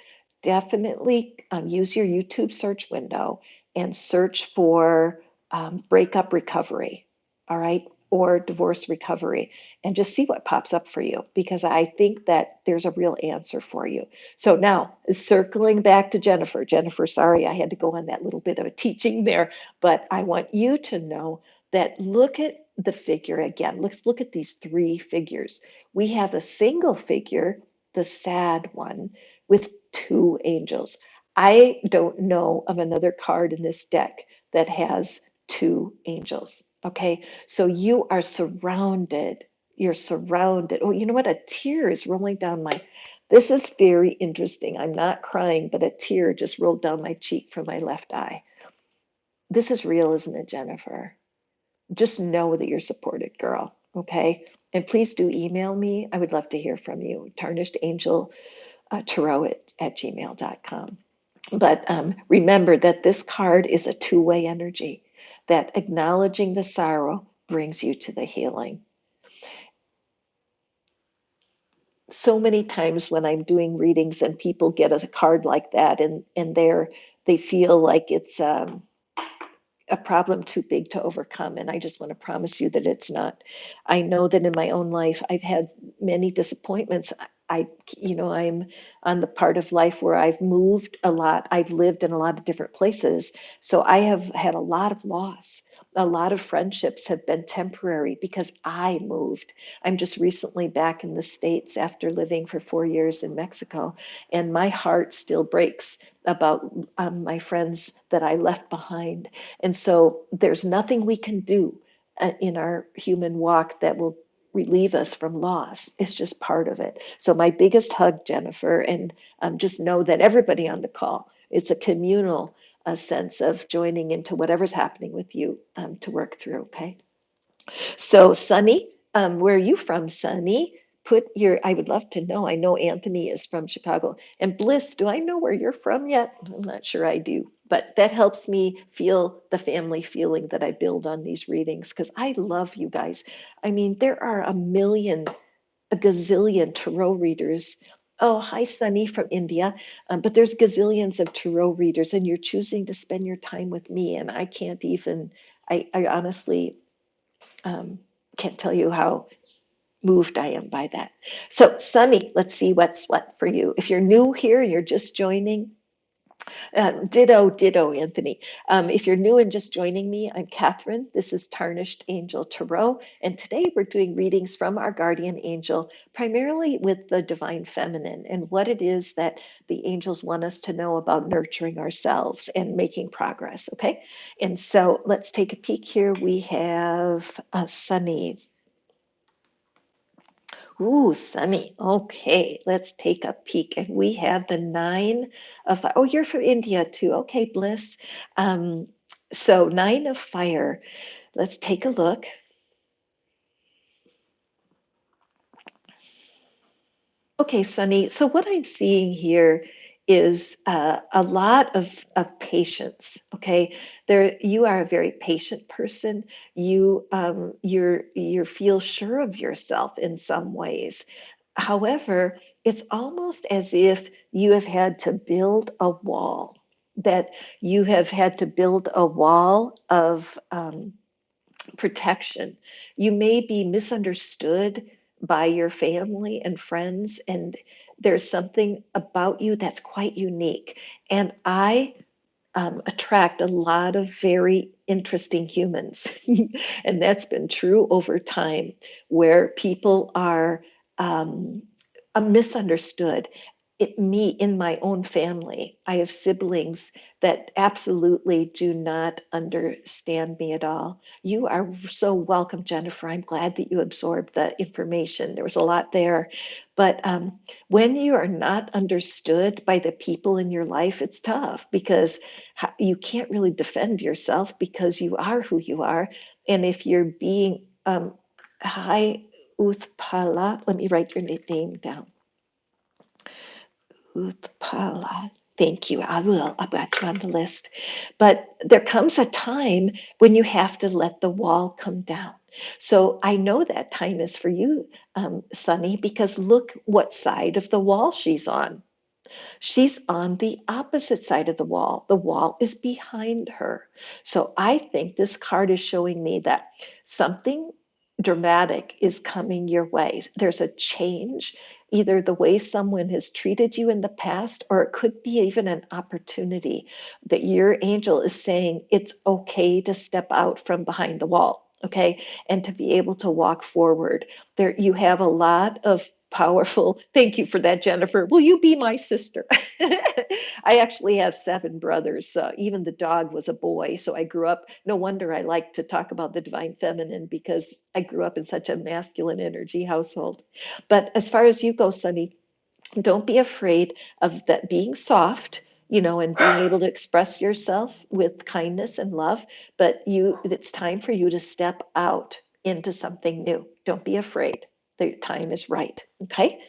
definitely use your YouTube search window and search for breakup recovery, all right, or divorce recovery, and just see what pops up for you, because I think that there's a real answer for you. So now, circling back to Jennifer. Jennifer, sorry I had to go on that little bit of a teaching there, but I want you to know that look at the figure again. Let's look at these three figures. We have a single figure, the sad one, with two angels. I don't know of another card in this deck that has two angels. Okay, so you are surrounded. You're surrounded. Oh, you know what? A tear is rolling down my. This is very interesting. I'm not crying, but a tear just rolled down my cheek from my left eye. This is real, isn't it, Jennifer? Just know that you're supported, girl. Okay. And please do email me. I would love to hear from you. TarnishedAngelTarot at gmail.com. But remember that this card is a two-way energy, that acknowledging the sorrow brings you to the healing. So many times when I'm doing readings and people get a card like that, and they feel like it's a problem too big to overcome. And I just want to promise you that it's not. I know that in my own life, I've had many disappointments. I'm on the part of life where I've moved a lot. I've lived in a lot of different places. So I have had a lot of loss. A lot of friendships have been temporary because I moved. I'm just recently back in the States after living for 4 years in Mexico, and my heart still breaks about my friends that I left behind. And so there's nothing we can do in our human walk that will relieve us from loss. It's just part of it. So my biggest hug, Jennifer, and just know that everybody on the call, it's a communal sense of joining into whatever's happening with you to work through, okay? So Sunny, where are you from, Sunny? I would love to know. I know Anthony is from Chicago. And Bliss, do I know where you're from yet? I'm not sure I do, but that helps me feel the family feeling that I build on these readings, because I love you guys. I mean, there are a gazillion tarot readers. Oh, hi, Sunny from India. But there's gazillions of tarot readers, and you're choosing to spend your time with me. And I can't even, I honestly can't tell you how moved I am by that. So, Sunny, let's see what's what for you. If you're new here and you're just joining, ditto, Anthony. If you're new and just joining me, I'm Catherine. This is Tarnished Angel Tarot, and today we're doing readings from our guardian angel, primarily with the divine feminine and what it is that the angels want us to know about nurturing ourselves and making progress. Okay, and so let's take a peek here. We have Sunny. Ooh, Sunny. Okay, let's take a peek. And we have the nine of, oh, you're from India too. Okay, Bliss. Um, so, nine of fire. Let's take a look. Okay, Sunny. So, what I'm seeing here is a lot of patience. Okay, you are a very patient person. You feel sure of yourself in some ways. However, it's almost as if you have had to build a wall. That you have had to build a wall of protection. You may be misunderstood by your family and friends, and there's something about you that's quite unique. And I attract a lot of very interesting humans. And that's been true over time, where people are um, misunderstood. Me, in my own family, I have siblings that absolutely do not understand me at all. You are so welcome, Jennifer. I'm glad that you absorbed the information. There was a lot there. But when you are not understood by the people in your life, it's tough because you can't really defend yourself because you are who you are. And if you're being, hi, Uthpala, let me write your name down. Uthpala. Thank you. I will. I'll got you on the list. But there comes a time when you have to let the wall come down. So I know that time is for you, Sunny, because look what side of the wall she's on. She's on the opposite side of the wall. The wall is behind her. So I think this card is showing me that something dramatic is coming your way. There's a change, either the way someone has treated you in the past, or it could be even an opportunity that your angel is saying it's okay to step out from behind the wall. Okay, and to be able to walk forward. There, you have a lot of powerful. Thank you for that, Jennifer. Will you be my sister? I actually have 7 brothers. Even the dog was a boy. So I grew up, no wonder I like to talk about the divine feminine, because I grew up in such a masculine energy household. But as far as you go, Sunny, don't be afraid of that being soft, and being able to express yourself with kindness and love. But it's time for you to step out into something new. Don't be afraid. The time is right. Okay.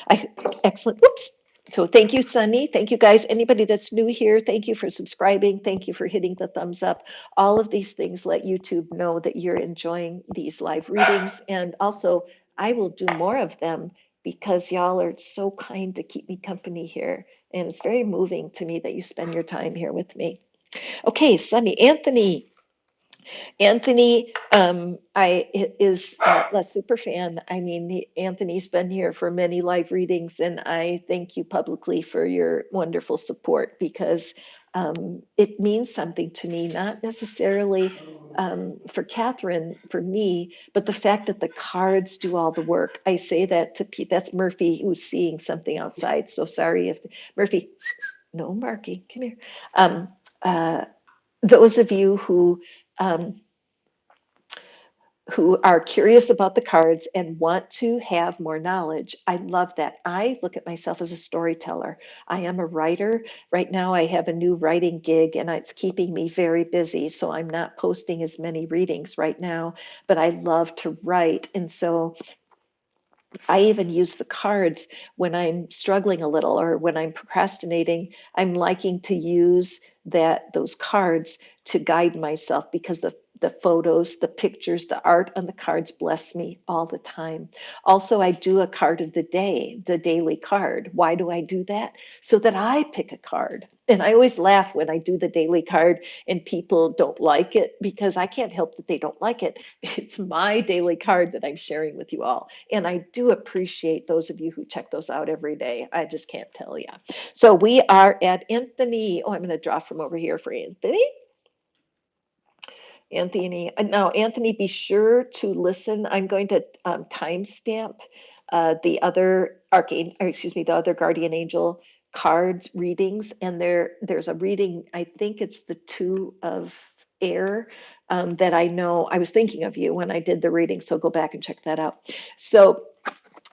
I Excellent. Whoops. So thank you, Sunny. Thank you, guys. Anybody that's new here, thank you for subscribing. Thank you for hitting the thumbs up. All of these things let YouTube know that you're enjoying these live readings. And also, I will do more of them because y'all are so kind to keep me company here. And it's very moving to me that you spend your time here with me. Okay, Sunny. Anthony, is a super fan. I mean, Anthony's been here for many live readings, and I thank you publicly for your wonderful support, because it means something to me, not necessarily for Catherine, for me, but the fact that the cards do all the work. I say that to Pete. That's Murphy, who's seeing something outside. So sorry if Murphy, no marking, come here. Um, uh, those of you um, who are curious about the cards and want to have more knowledge. I love that. I look at myself as a storyteller. I am a writer. Right now, I have a new writing gig, and it's keeping me very busy. So I'm not posting as many readings right now, but I love to write. And so I even use the cards when I'm struggling a little or when I'm procrastinating. I'm liking to use those cards to guide myself, because the photos, the pictures, the art on the cards bless me all the time. Also, I do a card of the day, the daily card. Why do I do that? So that I pick a card. And I always laugh when I do the daily card and people don't like it, because I can't help that they don't like it. It's my daily card that I'm sharing with you all. And I do appreciate those of you who check those out every day. I just can't tell you. So we are at Anthony. Oh, I'm going to draw from over here for Anthony. Anthony, now Anthony, be sure to listen. I'm going to timestamp the other the other guardian angel cards readings, and there's a reading. I think it's the Two of Air, that I know. I was thinking of you when I did the reading, so go back and check that out. So,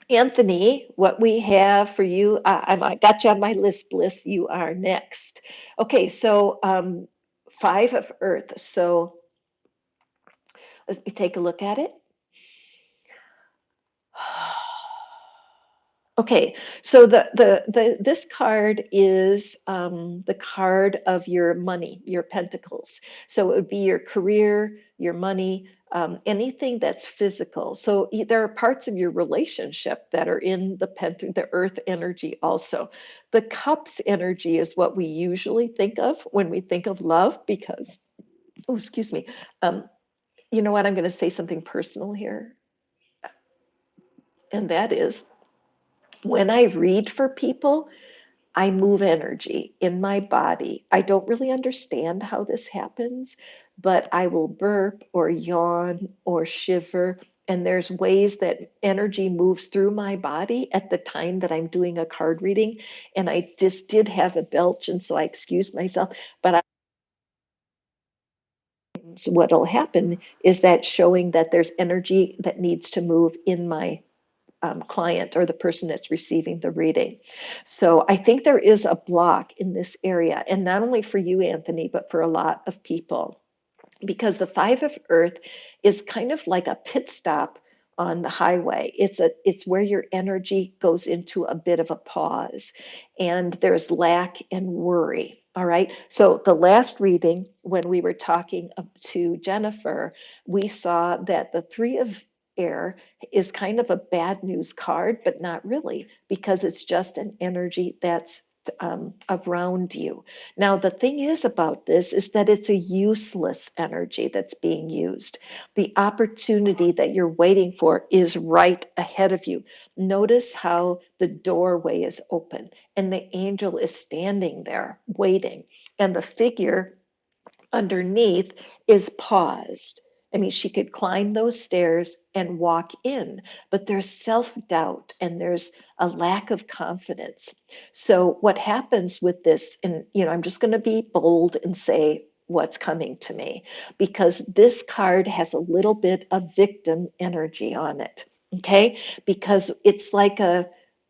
Anthony, what we have for you, I got you on my list, Bliss. You are next. Okay, so 5 of Earth. So let me take a look at it. Okay, so this card is the card of your money, your pentacles. So it would be your career, your money, anything that's physical. So there are parts of your relationship that are in the earth energy also. The cups energy is what we usually think of when we think of love, because, oh, excuse me. you know what? I'm going to say something personal here. And that is when I read for people, I move energy in my body. I don't really understand how this happens, but I will burp or yawn or shiver. And there's ways that energy moves through my body at the time that I'm doing a card reading. And I just did have a belch, and so I excused myself. But so what'll happen is that showing that there's energy that needs to move in my client or the person that's receiving the reading. So I think there is a block in this area, and not only for you, Anthony, but for a lot of people, because the Five of Earth is kind of like a pit stop on the highway. It's where your energy goes into a bit of a pause, and there's lack and worry. All right. So the last reading, when we were talking to Jennifer, we saw that the Three of Air is kind of a bad news card, but not really, because it's just an energy that's around you. Now, the thing is about this is that it's a useless energy that's being used. The opportunity that you're waiting for is right ahead of you. Notice how the doorway is open and the angel is standing there waiting, and the figure underneath is paused. I mean, she could climb those stairs and walk in, but there's self doubt and there's a lack of confidence. So, what happens with this, and I'm just going to be bold and say what's coming to me, because this card has a little bit of victim energy on it. Okay. Because it's like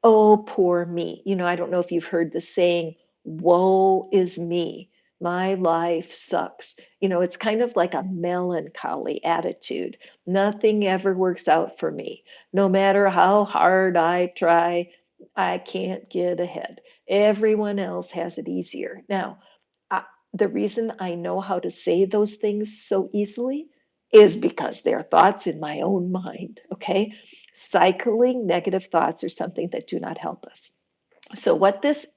oh, poor me. I don't know if you've heard the saying, woe is me, my life sucks. It's kind of like a melancholy attitude. Nothing ever works out for me. No matter how hard I try, I can't get ahead. Everyone else has it easier. Now, I, the reason I know how to say those things so easily is because they're thoughts in my own mind. Okay. Cycling negative thoughts are something that do not help us. So, what this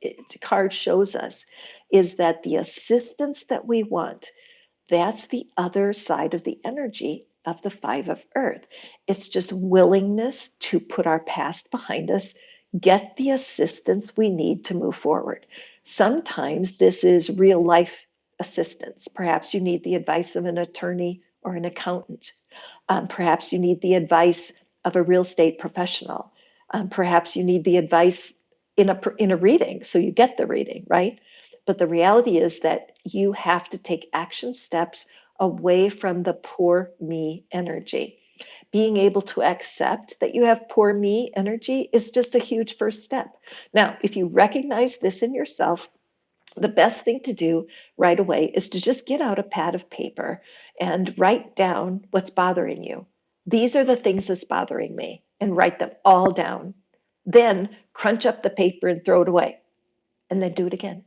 card shows us is that the assistance that we want, that's the other side of the energy of the Five of Earth. It's just willingness to put our past behind us, get the assistance we need to move forward. Sometimes this is real life assistance. Perhaps you need the advice of an attorney or an accountant. Perhaps you need the advice of a real estate professional. Perhaps you need the advice in a reading, so you get the reading, right? But the reality is that you have to take action steps away from the poor me energy. Being able to accept that you have poor me energy is just a huge first step. Now, if you recognize this in yourself, the best thing to do right away is to just get out a pad of paper and write down what's bothering you. These are the things that's bothering me, and write them all down. Then crunch up the paper and throw it away, and then do it again,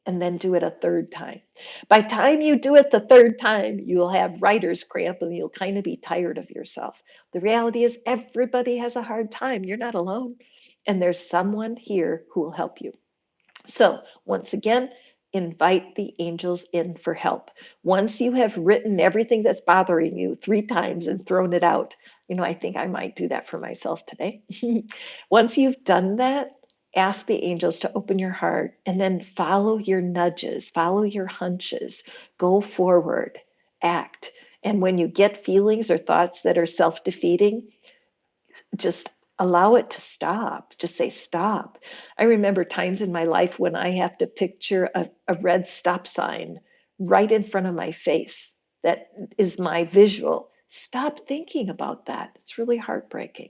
and then do it a third time. By time you do it the third time, you'll have writer's cramp and you'll kind of be tired of yourself. The reality is everybody has a hard time. You're not alone. And there's someone here who will help you. So, once again, invite the angels in for help. Once you have written everything that's bothering you 3 times and thrown it out, I think I might do that for myself today. Once you've done that, ask the angels to open your heart and then follow your nudges, follow your hunches, go forward, act. And when you get feelings or thoughts that are self defeating, just allow it to stop. Just say stop. I remember times in my life when I have to picture a red stop sign right in front of my face. That is my visual. Stop thinking about that. It's really heartbreaking.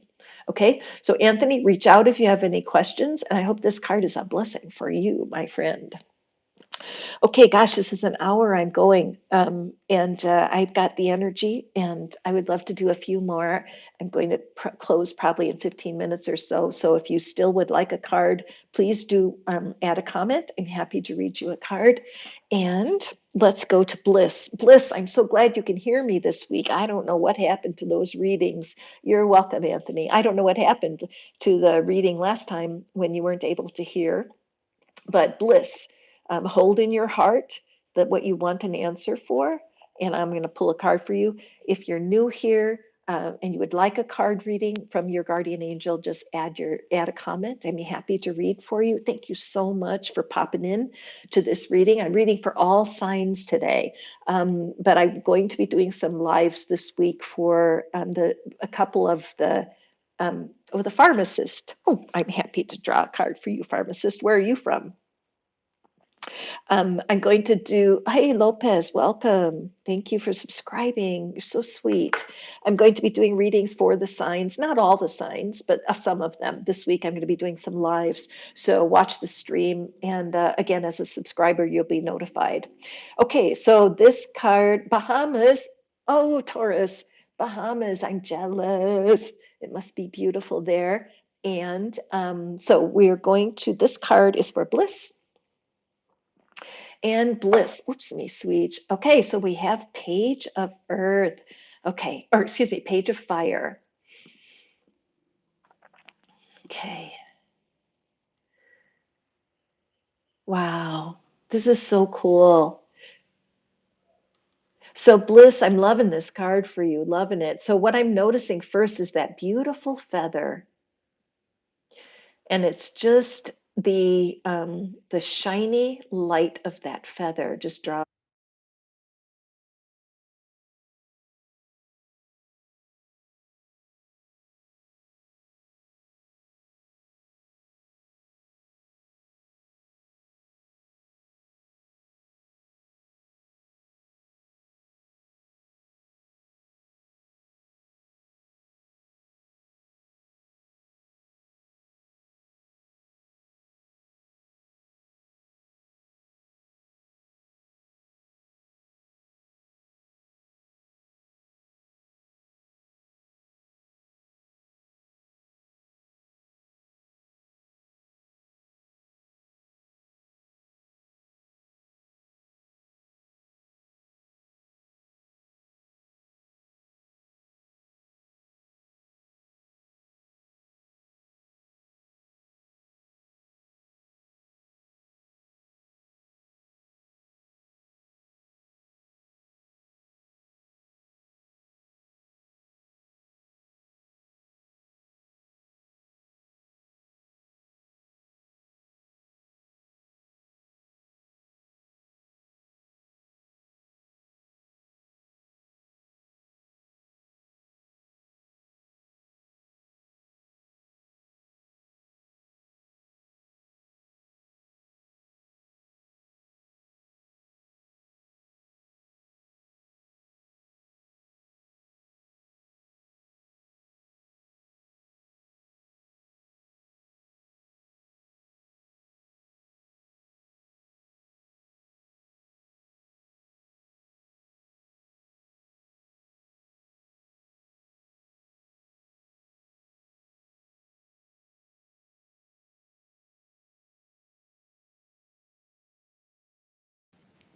Okay, so Anthony, reach out if you have any questions, and I hope this card is a blessing for you, my friend. Okay, gosh, this is an hour I'm going, and I've got the energy, and I would love to do a few more. I'm going to close probably in 15 minutes or so. So if you still would like a card, please do add a comment. I'm happy to read you a card. And let's go to Bliss. Bliss, I'm so glad you can hear me this week. I don't know what happened to those readings. You're welcome, Anthony. I don't know what happened to the reading last time when you weren't able to hear. But Bliss, hold in your heart that what you want an answer for, and I'm going to pull a card for you. If you're new here, and you would like a card reading from your guardian angel, just add a comment. I'd be happy to read for you. Thank you so much for popping in to this reading. I'm reading for all signs today, but I'm going to be doing some lives this week for a couple of the pharmacist. Oh, I'm happy to draw a card for you, pharmacist. Where are you from? I'm going to do, hey, Lopez, welcome. Thank you for subscribing. You're so sweet. I'm going to be doing readings for the signs, not all the signs, but some of them. This week, I'm going to be doing some lives. So watch the stream. And again, as a subscriber, you'll be notified. Okay, so this card, Bahamas. Oh, Taurus, Bahamas. I'm jealous. It must be beautiful there. And so we're going to, this card is for bliss and bliss. Oops, me switch. Okay, so we have Page of Earth. Okay, or excuse me, Page of Fire. Okay. Wow, this is so cool. So bliss, I'm loving this card for you, loving it. So what I'm noticing first is that beautiful feather, and it's just the shiny light of that feather just draw.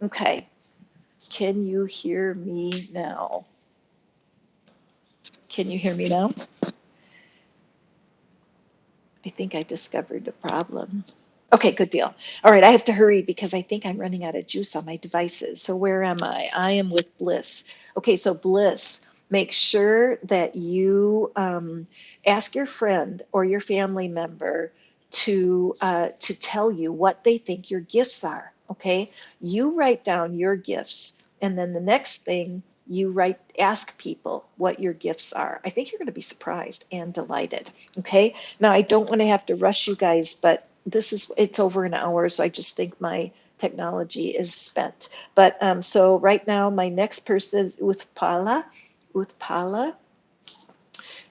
Okay, can you hear me now? Can you hear me now? I think I discovered the problem. Okay, good deal. All right, I have to hurry because I think I'm running out of juice on my devices. So where am I? I am with Bliss. Okay, so Bliss, make sure that you ask your friend or your family member to tell you what they think your gifts are. Okay, you write down your gifts, and then the next thing you ask people what your gifts are. I think you're going to be surprised and delighted. Okay, now I don't want to have to rush you guys, but it's over an hour, so I just think my technology is spent. But so right now, my next person is Uthpala. Uthpala,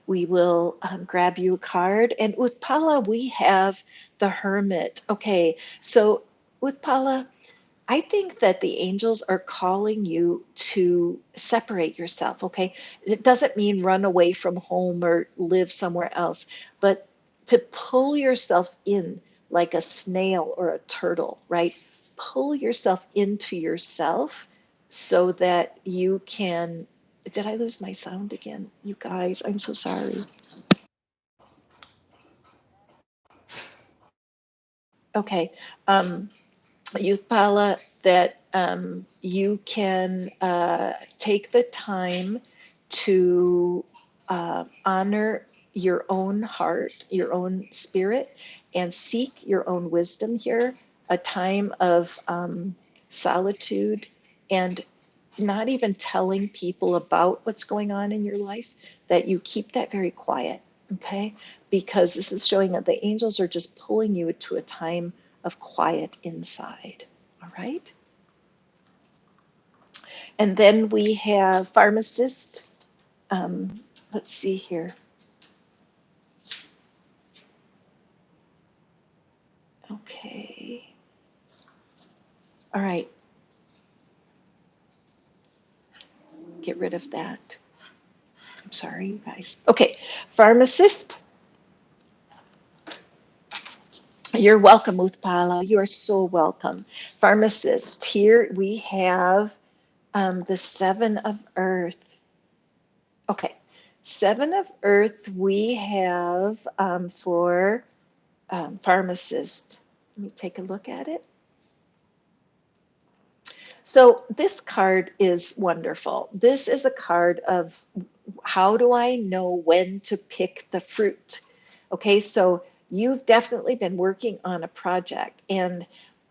we will grab you a card. And Uthpala, we have the Hermit. Okay, so Uthpala, I think that the angels are calling you to separate yourself, okay? It doesn't mean run away from home or live somewhere else, but to pull yourself in like a snail or a turtle, right? Pull yourself into yourself so that you can. Did I lose my sound again? You guys, I'm so sorry. Okay. Youth Paula, that you can take the time to honor your own heart, your own spirit, and seek your own wisdom here, a time of solitude and not even telling people about what's going on in your life, that you keep that very quiet, okay? Because this is showing that the angels are just pulling you to a time of quiet inside, all right? And then we have pharmacist. Let's see here. Okay. All right. Get rid of that. I'm sorry, you guys. Okay. Pharmacist. You're welcome, Uthpala. You are so welcome. Pharmacist. Here we have the Seven of Earth. Okay. Seven of Earth we have for pharmacist. Let me take a look at it. So this card is wonderful. This is a card of how do I know when to pick the fruit? Okay, so you've definitely been working on a project and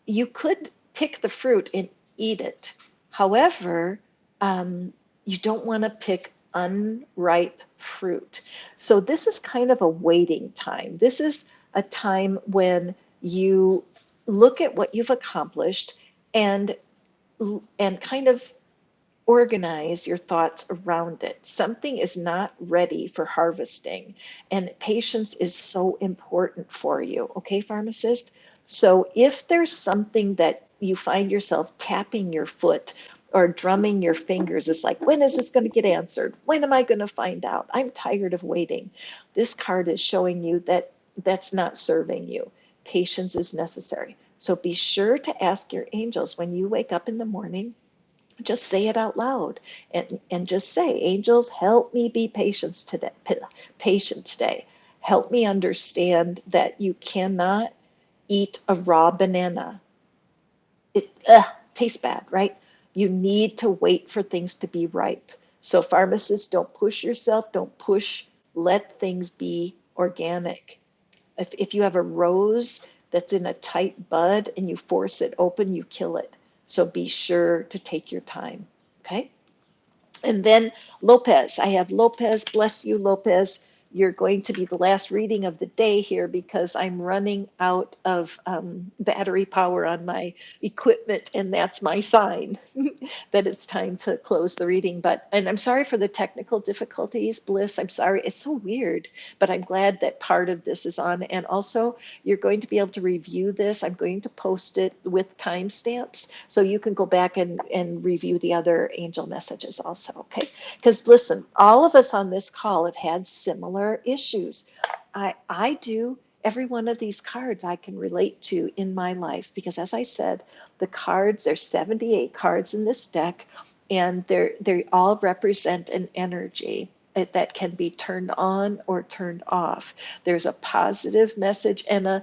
you could pick the fruit and eat it. However, you don't want to pick unripe fruit. So this is kind of a waiting time. This is a time when you look at what you've accomplished and kind of organize your thoughts around it. Something is not ready for harvesting, and patience is so important for you. Okay, pharmacist? So if there's something that you find yourself tapping your foot or drumming your fingers, it's like, when is this going to get answered? When am I going to find out? I'm tired of waiting. This card is showing you that that's not serving you. Patience is necessary. So be sure to ask your angels when you wake up in the morning, just say it out loud and just say, angels, help me be patient today. Help me understand that you cannot eat a raw banana. It tastes bad, right? You need to wait for things to be ripe. So pharmacists, don't push yourself, don't push, let things be organic. If you have a rose that's in a tight bud and you force it open, you kill it. So be sure to take your time. Okay. And then Lopez, I have Lopez. Bless you, Lopez. You're going to be the last reading of the day here because I'm running out of battery power on my equipment, and that's my sign that it's time to close the reading. And I'm sorry for the technical difficulties, Bliss. I'm sorry. It's so weird, but I'm glad that part of this is on. And also, you're going to be able to review this. I'm going to post it with timestamps so you can go back and review the other angel messages also, okay? Because listen, all of us on this call have had similar issues. I do. Every one of these cards I can relate to in my life because, as I said, the cards, there's 78 cards in this deck, and they all represent an energy that can be turned on or turned off. There's a positive message and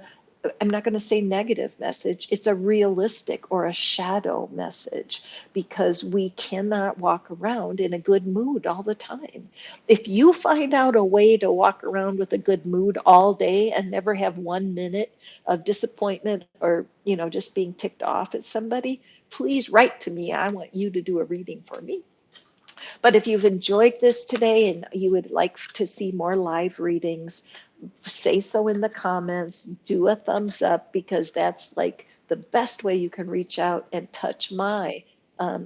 I'm not going to say negative message. It's a realistic or a shadow message because we cannot walk around in a good mood all the time. If you find out a way to walk around with a good mood all day and never have 1 minute of disappointment or, just being ticked off at somebody, please write to me. I want you to do a reading for me. But if you've enjoyed this today and you would like to see more live readings, say so in the comments, do a thumbs up, because that's like the best way you can reach out and touch my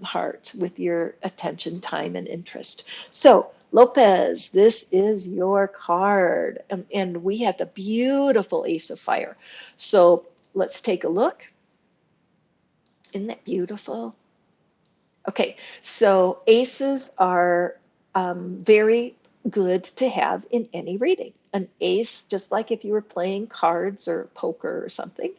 heart with your attention, time, and interest. So Lopez, this is your card. And we have the beautiful Ace of Fire. So let's take a look. Isn't that beautiful? Okay, so aces are very good to have in any reading. An ace, just like if you were playing cards or poker or something,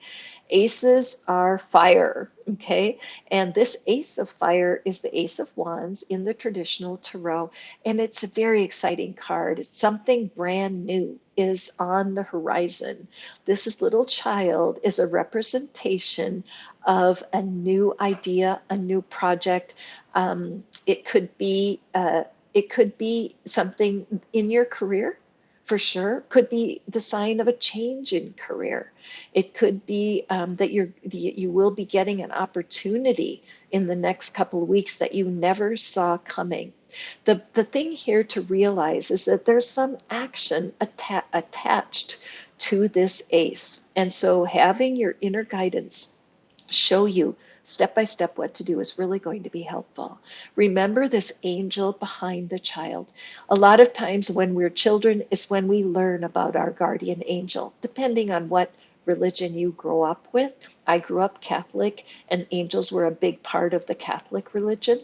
aces are fire, okay? And this Ace of Fire is the Ace of Wands in the traditional tarot, and it's a very exciting card. It's something brand new is on the horizon. This little child is a representation of a new idea, a new project. It could be something in your career, for sure. Could be the sign of a change in career. It could be that you will be getting an opportunity in the next couple of weeks that you never saw coming. The thing here to realize is that there's some action attached to this ace. And so having your inner guidance show you step by step what to do is really going to be helpful. Remember this angel behind the child. A lot of times when we're children is when we learn about our guardian angel, depending on what religion you grow up with. I grew up Catholic, and angels were a big part of the Catholic religion.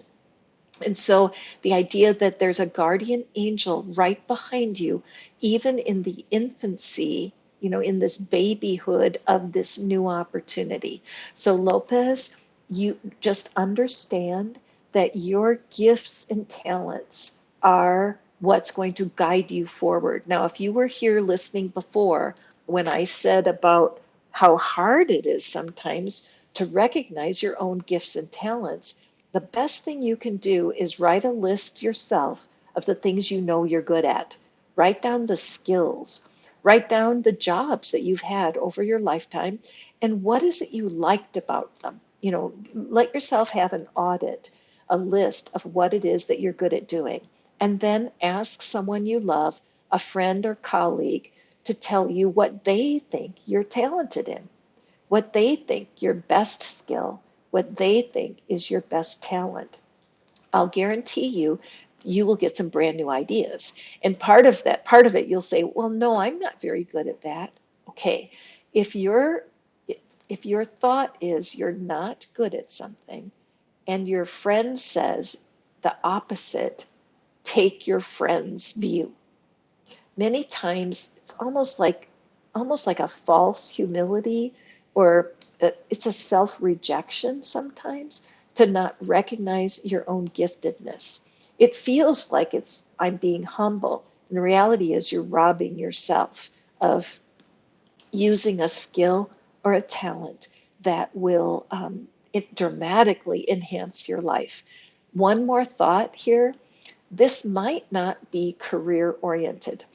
And so the idea that there's a guardian angel right behind you, even in the infancy, in this babyhood of this new opportunity. So Lopez, you just understand that your gifts and talents are what's going to guide you forward. Now, if you were here listening before when I said about how hard it is sometimes to recognize your own gifts and talents, the best thing you can do is write a list yourself of the things you know you're good at. Write down the skills. Write down the jobs that you've had over your lifetime and what is it you liked about them. Let yourself have an audit, a list of what it is that you're good at doing. And then ask someone you love, a friend or colleague, to tell you what they think you're talented in, what they think your best skill, what they think is your best talent. I'll guarantee you, you will get some brand new ideas. And part of it, you'll say, well, no, I'm not very good at that. Okay. If your thought is you're not good at something and your friend says the opposite, take your friend's view. Many times it's almost like a false humility, or it's a self-rejection sometimes, to not recognize your own giftedness. It feels like I'm being humble. And the reality is you're robbing yourself of using a skill or a talent that will it dramatically enhance your life. One more thought here. This might not be career oriented.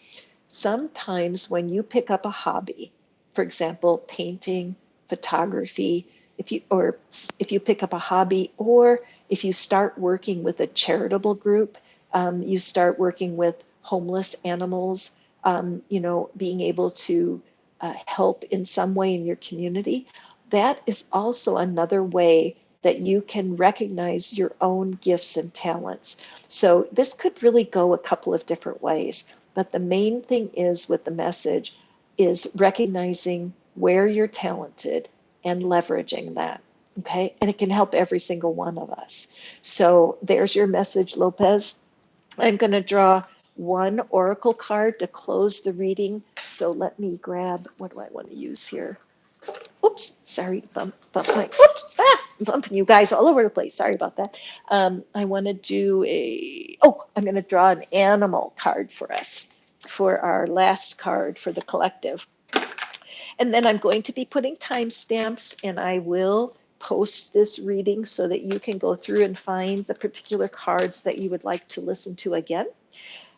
Sometimes when you pick up a hobby, for example, painting, photography, if you pick up a hobby, or if you start working with a charitable group, you start working with homeless animals, being able to help in some way in your community, that is also another way that you can recognize your own gifts and talents. So this could really go a couple of different ways. But the main thing is with the message is recognizing where you're talented and leveraging that. Okay. And it can help every single one of us. So there's your message, Lopez. I'm going to draw one oracle card to close the reading. So let me grab, what do I want to use here? Oops, sorry, bump my, oops, I'm bumping you guys all over the place. Sorry about that. I want to do I'm going to draw an animal card for us for our last card for the collective. And then I'm going to be putting timestamps, and I will post this reading so that you can go through and find the particular cards that you would like to listen to again.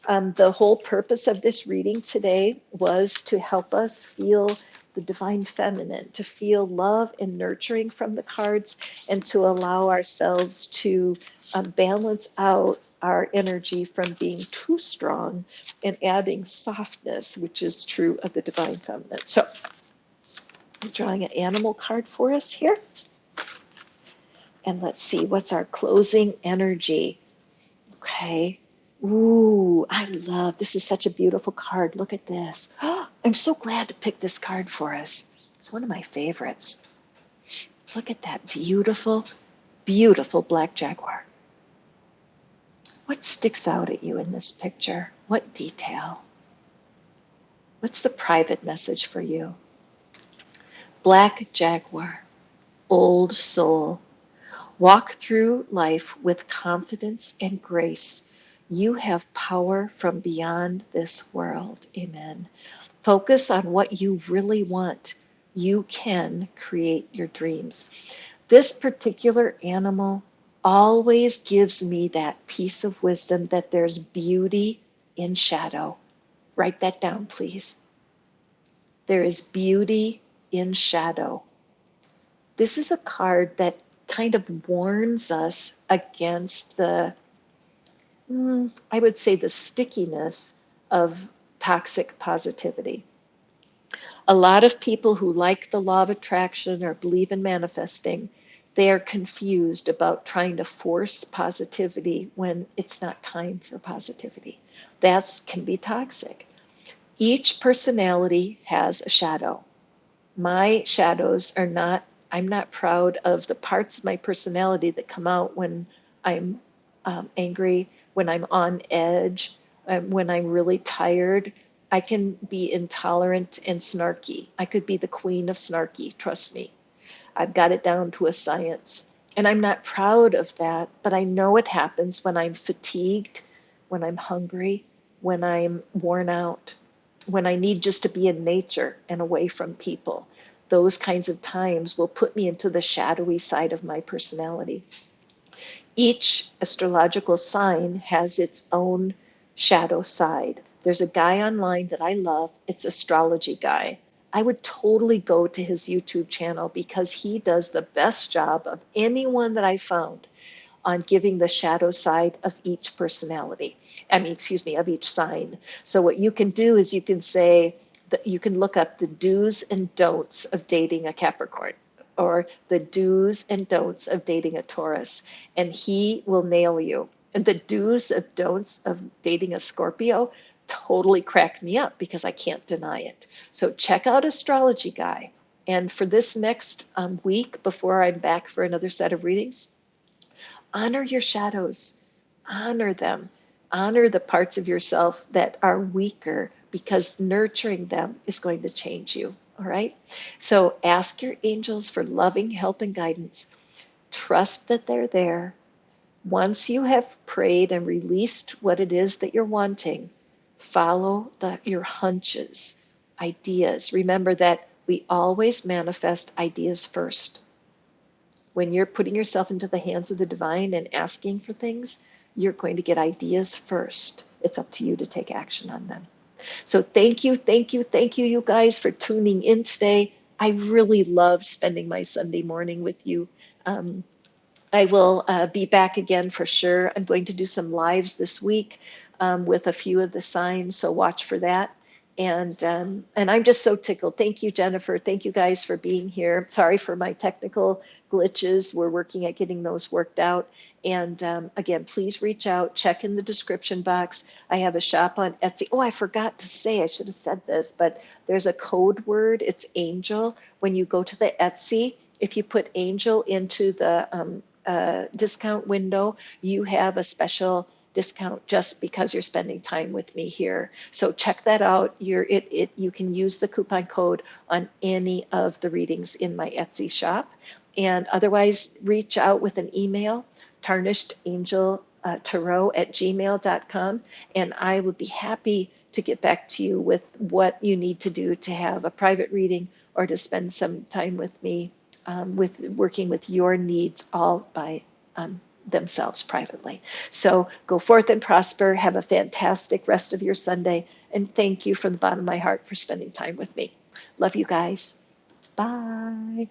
The whole purpose of this reading today was to help us feel the divine feminine, to feel love and nurturing from the cards, and to allow ourselves to balance out our energy from being too strong and adding softness, which is true of the divine feminine. So I'm drawing an animal card for us here. And let's see, what's our closing energy? Okay. Ooh, this is such a beautiful card. Look at this. I'm so glad to pick this card for us. It's one of my favorites. Look at that beautiful, beautiful black jaguar. What sticks out at you in this picture? What detail? What's the private message for you? Black jaguar, old soul. Walk through life with confidence and grace. You have power from beyond this world. Amen. Focus on what you really want. You can create your dreams. This particular animal always gives me that piece of wisdom that there's beauty in shadow. Write that down, please. There is beauty in shadow. This is a card that kind of warns us against the, I would say, the stickiness of toxic positivity. A lot of people who like the law of attraction or believe in manifesting, they are confused about trying to force positivity when it's not time for positivity. That can be toxic. Each personality has a shadow. My shadows are not, I'm not proud of the parts of my personality that come out when I'm angry, when I'm on edge, when I'm really tired. I can be intolerant and snarky. I could be the queen of snarky, trust me. I've got it down to a science. And I'm not proud of that, but I know it happens when I'm fatigued, when I'm hungry, when I'm worn out, when I need just to be in nature and away from people. Those kinds of times will put me into the shadowy side of my personality. Each astrological sign has its own shadow side. There's a guy online that I love. It's Astrology Guy. I would totally go to his YouTube channel because he does the best job of anyone that I found on giving the shadow side of each personality. Of each sign. So what you can do is you can say that you can look up the do's and don'ts of dating a Capricorn or the do's and don'ts of dating a Taurus, and he will nail you. And the do's and don'ts of dating a Scorpio totally crack me up because I can't deny it. So check out Astrology Guy. And for this next week, before I'm back for another set of readings, honor your shadows, honor them, honor the parts of yourself that are weaker because nurturing them is going to change you. All right. So ask your angels for loving help and guidance. Trust that they're there. Once you have prayed and released what it is that you're wanting, follow your hunches, ideas. Remember that we always manifest ideas first. When you're putting yourself into the hands of the divine and asking for things, you're going to get ideas first. It's up to you to take action on them. So thank you, thank you, thank you, you guys, for tuning in today. I really love spending my Sunday morning with you. I will be back again for sure. I'm going to do some lives this week with a few of the signs, so watch for that. And I'm just so tickled. Thank you, Jennifer. Thank you guys for being here. Sorry for my technical glitches. We're working at getting those worked out. And again, please reach out, check in the description box. I have a shop on Etsy. Oh, I forgot to say, I should have said this, but there's a code word. It's angel. When you go to the Etsy, if you put angel into the discount window, you have a special discount just because you're spending time with me here. So check that out. You can use the coupon code on any of the readings in my Etsy shop. And otherwise, reach out with an email, TarnishedAngelTarot@gmail.com, and I would be happy to get back to you with what you need to do to have a private reading or to spend some time with me with working with your needs all by themselves privately. So go forth and prosper. Have a fantastic rest of your Sunday. And thank you from the bottom of my heart for spending time with me. Love you guys. Bye.